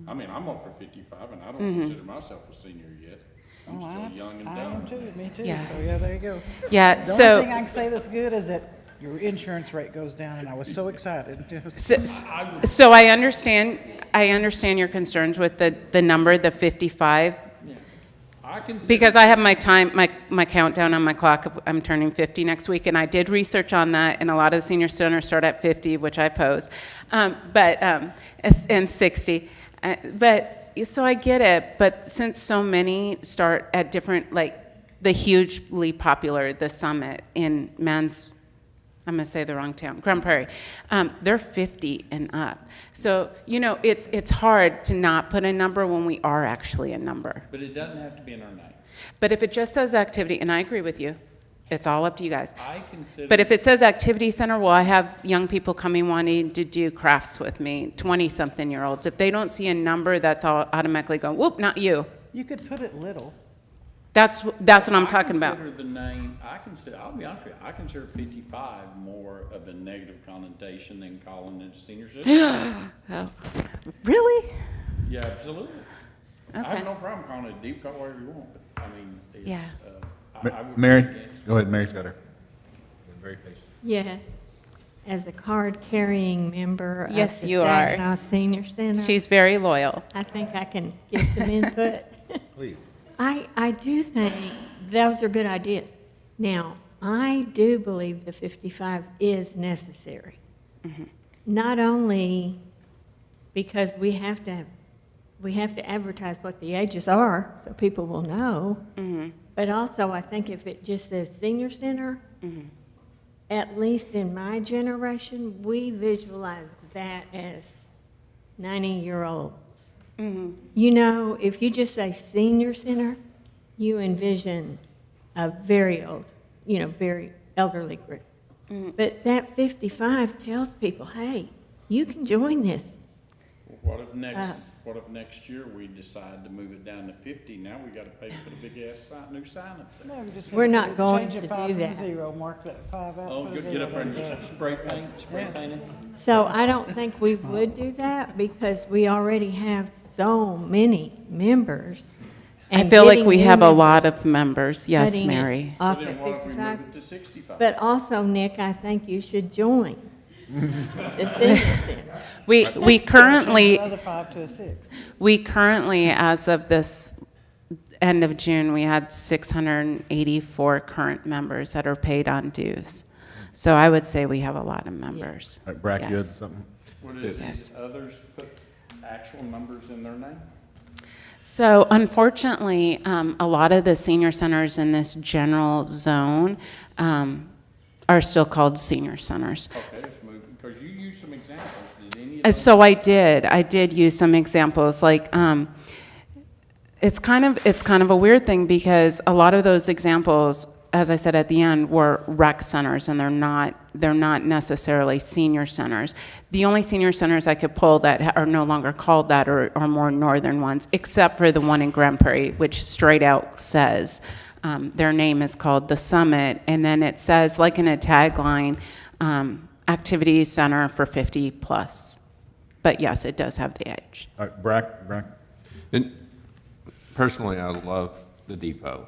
I mean, I'm over 55, and I don't consider myself a senior yet. I'm still young and
I am
dumb.
too, me too,
Yeah.
so yeah, there you go.
Yeah,
The
so-
only thing I can say that's good is that your insurance rate goes down, and I was so excited.
so I understand your concerns with the number, the 55.
I consider
Because I have my countdown on my clock. I'm turning 50 next week, and I did research on that, and a lot of the senior centers start at 50, which I oppose, and 60. So I get it, but since so many start at different, like the hugely popular, the Summit in I'm going to say the wrong town, Grand Prairie, they're 50 and up. So, you know, it's hard to not put a number when we are actually a number.
But it doesn't have to be in our name.
But if it just says activity, and I agree with you, it's all up to you guys.
I consider.
But if it says activity center, well, I have young people coming wanting to do crafts with me, 20-something-year-olds. If they don't see a number, that's all automatically going, whoop, not you.
You could put it little.
That's what I'm talking about.
I consider the name, I'll be honest with you, I consider 55 more of a negative connotation than calling it senior citizen.
Oh, really?
Yeah, absolutely. I
Okay.
have no problem calling it a deep cut, whatever you want, but I mean, it's,
Yeah.
I would.
Mary, go ahead, Mary's got her. Very patient.
Yes, as a card-carrying member of the
Yes, you are.
Saginaw Senior Center.
She's very loyal.
I think I can give some input.
Please.
I do think those are good ideas. Now, I do believe the 55 is necessary. Not only because we have to advertise what the ages are so people will know, but also I think if it just says senior center, at least in my generation, we visualize that as 90-year-olds. You know, if you just say senior center, you envision a very old, you know, very elderly group. But that 55 tells people, hey, you can join this.
What if next year we decide to move it down to 50? Now we gotta pay to put a big ass new sign up there.
No, we just
We're not going
change
to
the 5
do
from
that.
0, mark that 5 out.
Oh,
put a
good,
0
get up there and
there.
get some spray paint it.
So I don't think we would do that because we already have so many members.
I
And
feel like
getting
we
new
have a
members,
lot of members. Yes,
cutting it
Mary.
Off
Then
at
what if we
55.
move it to 65?
But also, Nick, I think you should join the senior center.
We currently,
Change the other 5 to a 6.
as of this end of June, we had 684 current members that are paid on dues. So I would say we have a lot of members.
All right, Brack, you had
Yes.
something?
What is
Yes.
it, others put actual numbers in their name?
So unfortunately, a lot of the senior centers in this general zone are still called senior centers.
Okay, let's move, because you used some examples. Did any of those?
So I did use some examples, like It's kind of a weird thing because a lot of those examples, as I said at the end, were rec centers, and they're not necessarily senior centers. The only senior centers I could pull that are no longer called that are more northern ones, except for the one in Grand Prairie, which straight out says their name is called The Summit, and then it says, like in a tagline, activity center for 50 plus. But yes, it does have the age.
All right, Brack.
And personally, I love the depot.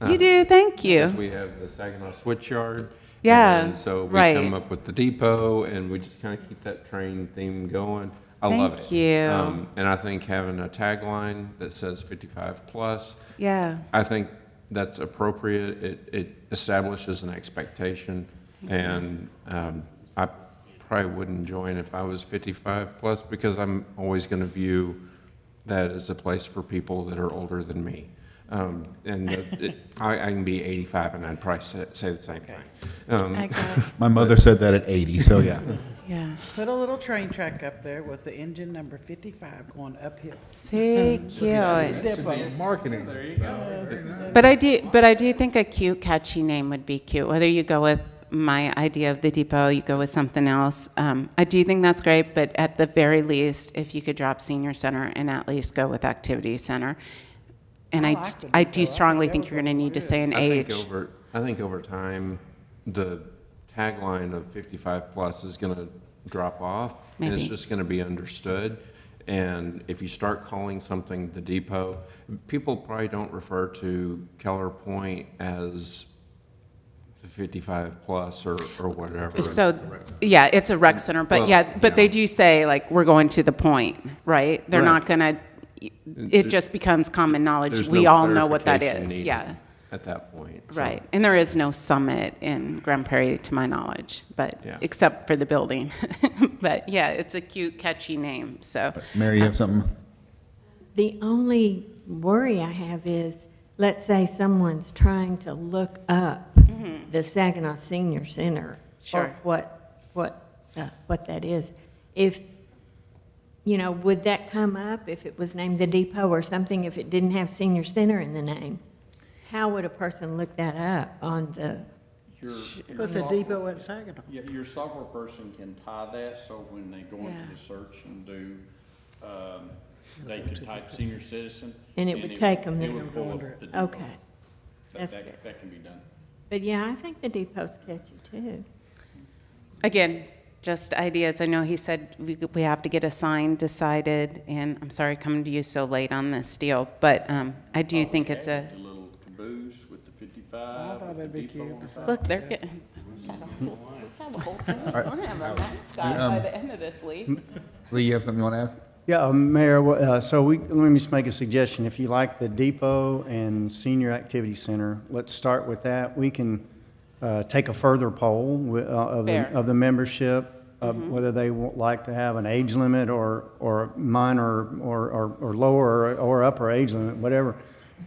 You do, thank you.
Because we have the Saginaw Switchyard.
Yeah,
And so we
right.
come up with the depot, and we just kind of keep that train theme going. I love it.
Thank you.
And I think having a tagline that says 55 plus,
Yeah.
I think that's appropriate. It establishes an expectation, and I probably wouldn't join if I was 55 plus, because I'm always going to view that as a place for people that are older than me. I can be 85 and I'd probably say the same thing.
My mother said that at 80, so yeah.
Yeah.
Put a little train track up there with the engine number 55 going uphill.
See, cute.
Depot.
Marketing.
There you go.
But I do think a cute, catchy name would be cute. Whether you go with my idea of the depot, you go with something else. I do think that's great, but at the very least, if you could drop senior center and at least go with activity center. And I do strongly think you're going to need to say an age.
I think over time, the tagline of 55 plus is going to drop off.
Maybe.
And it's just going to be understood. And if you start calling something the depot, people probably don't refer to Keller Point as 55 plus or whatever.
So, yeah, it's a rec center, but they do say, like, we're going to the point, right? They're not going to, it just becomes common knowledge.
There's
We
no
all know what that
clarification
is,
needed
yeah.
At that point. So-
Right, and there is no summit in Grand Prairie, to my knowledge, but, except for the building. But, yeah, it's a cute, catchy name, so.
Mary, you have something?
The only worry I have is, let's say someone's trying to look up the Saginaw Senior Center,
Sure.
or what that is. If, would that come up if it was named the Depot or something, if it didn't have Senior Center in the name? How would a person look that up on the?
Put the depot at Saginaw.
Yeah, your software person can tie that, so when they go into the search and do, they could type senior citizen.
And it would take them
It
there.
would pull up the depot.
Okay. That's good.
That can be done.
But yeah, I think the Depot's catchy too.
Again, just ideas. I know he said we have to get a sign decided, and I'm sorry coming to you so late on this deal, but I do think it's a.
The little caboose with the 55.
I thought that'd be cute.
Look, they're getting. Let's have a whole thing. We're gonna have a mascot by the end of this league.
Lee, you have something you want to add?
Yeah, Mayor, let me just make a suggestion. If you like the depot and senior activity center, let's start with that. We can take a further poll of the membership, whether they would like to have an age limit or minor or lower or upper age limit, whatever.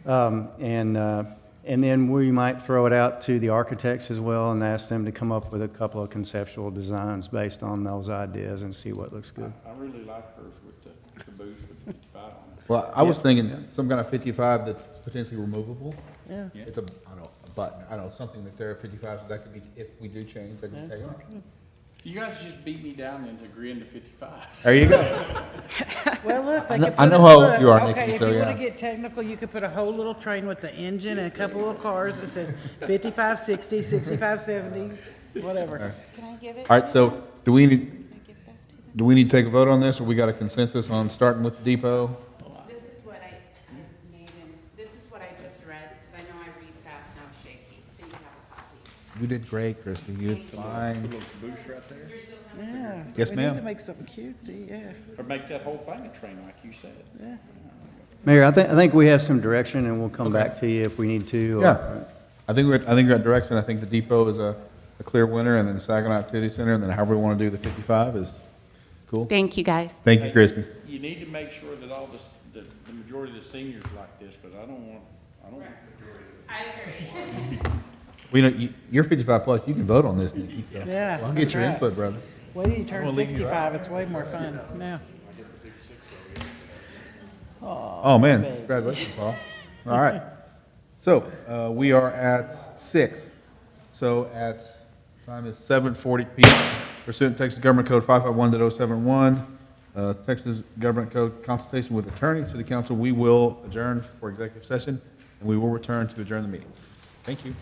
And then we might throw it out to the architects as well and ask them to come up with a couple of conceptual designs based on those ideas and see what looks good.
I really like hers with the caboose with the 55 on it.
Well, I was thinking some kind of 55 that's potentially removable.
Yeah.
It's a button, something that there are 55, so that could be, if we do change, that could take off.
You guys just beat me down into agreeing to 55.
There you go.
Well, look,
I know how old you are, Nikki,
Okay, if
so
you
yeah.
want to get technical, you could put a whole little train with the engine and a couple of cars that says 55, 60, 65, 70, whatever.
Can I give it?
All right, so do we need to take a vote on this, or we got a consensus on starting with the depot?
This is what this is what I just read, because I know I read fast and I'm shaky, so you have a copy.
You did great, Christy. You did fine.
Little caboose right there.
Yeah.
Yes,
We
ma'am.
need to make something cutesy, yeah.
Or make that whole thing a train like you said.
Yeah.
Mayor, I think we have some direction, and we'll come back to you if we need to.
Yeah, I think we're at direction. I think the depot is a clear winner, and then the Saginaw Activity Center, and then however we want to do the 55 is cool.
Thank you, guys.
Thank you, Christy.
You need to make sure that all the majority of the seniors like this, because I don't want
I agree.
We know you're 55 plus. You can vote on this, Nikki. So
Yeah,
I'll get
that's
your
right.
input, brother.
Wait till you turn 65, it's way more fun now. Oh.
Oh, man, congratulations, Paul. All right. So, we are at 6. So time is 7:40 p.m. Pursuant to Texas Government Code 551.071, Texas Government Code consultation with attorney, city council, we will adjourn for executive session, and we will return to adjourn the meeting. Thank you.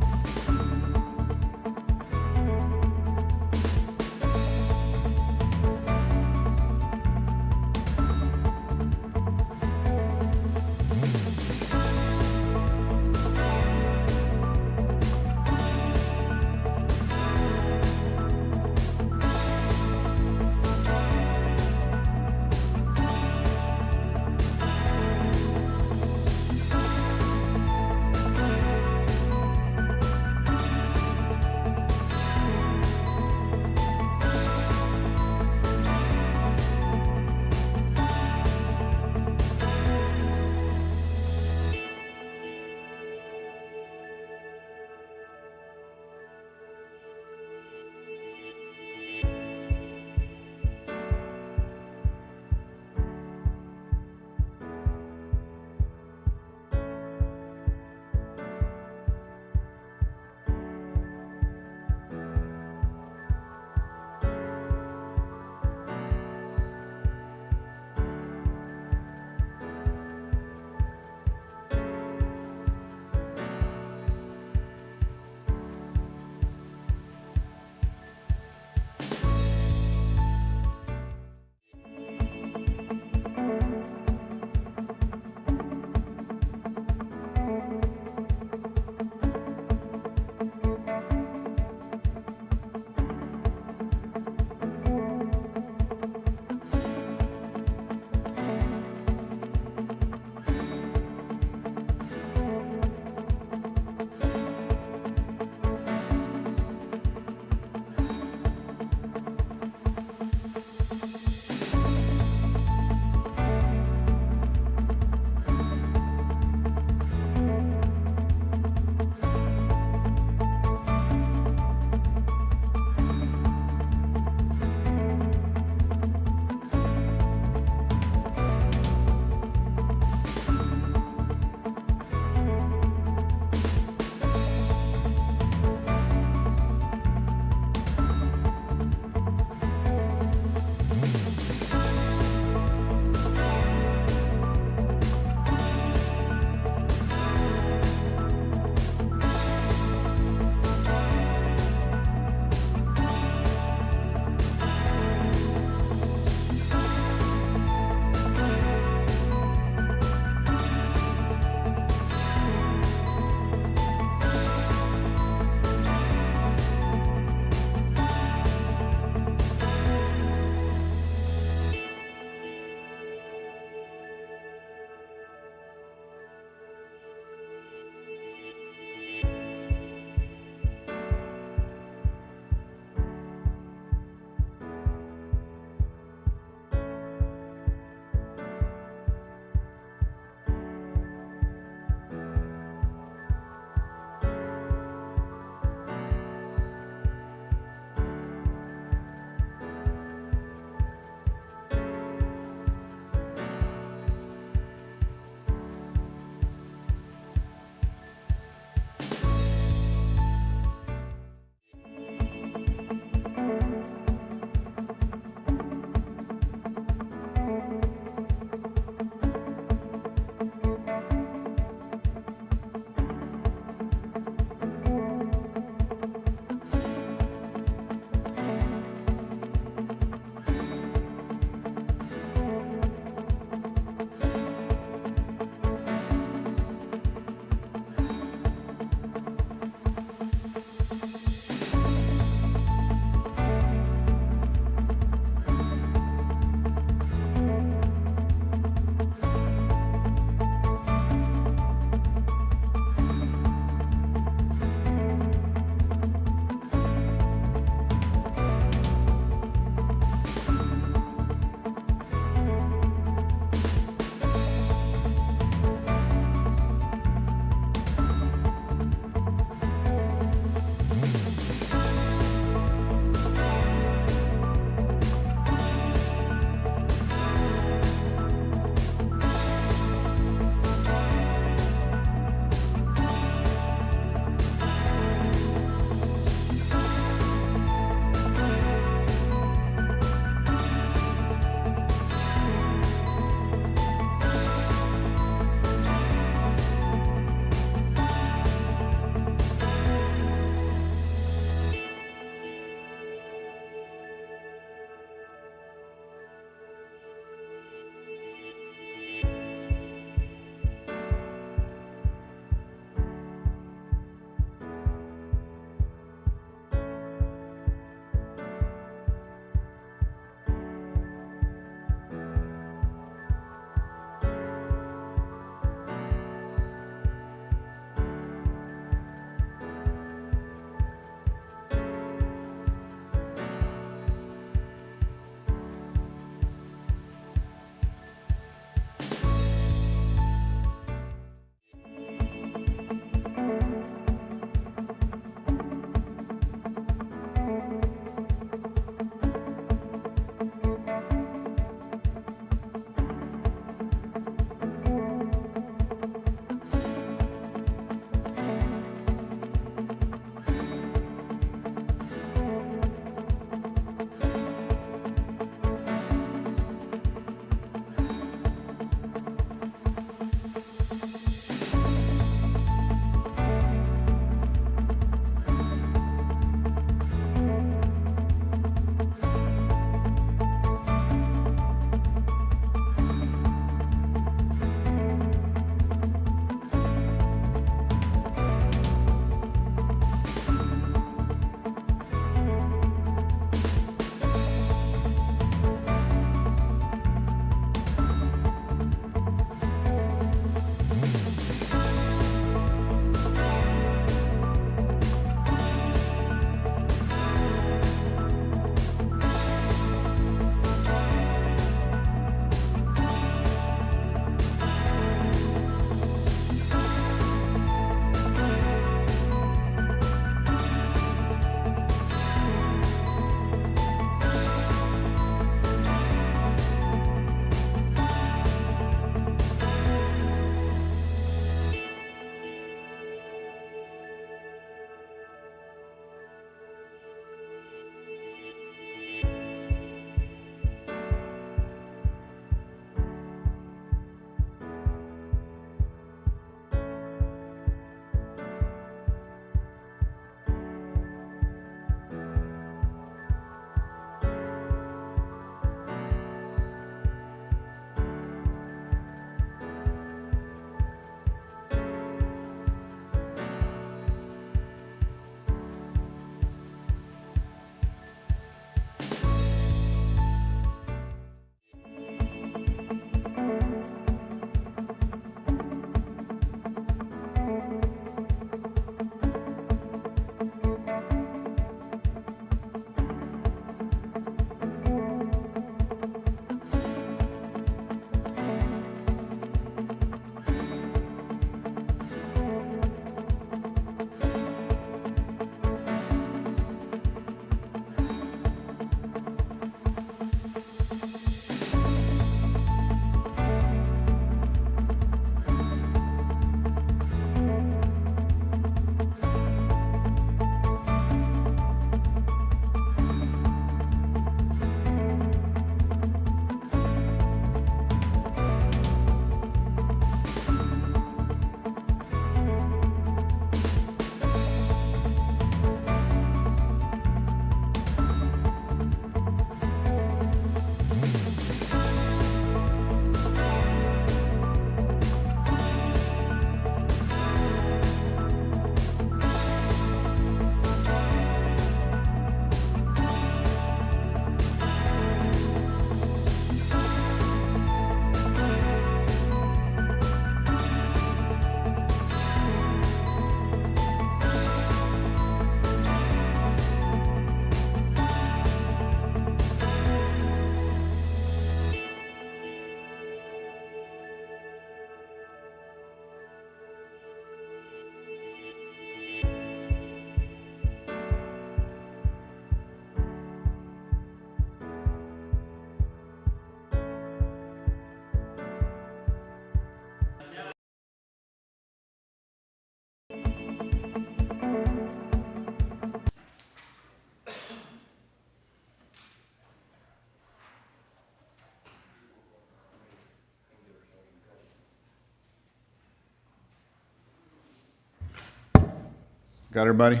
Got everybody?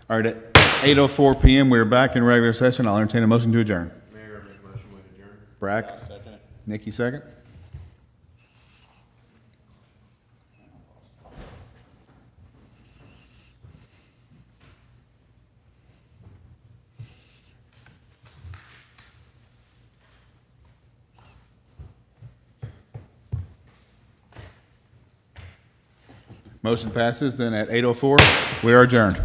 All right, at 8:04 PM, we're back in regular session. I'll entertain a motion to adjourn.
Mayor, make a motion to adjourn.
Brack? Nikki, second? Motion passes. Then at 8:04, we are adjourned.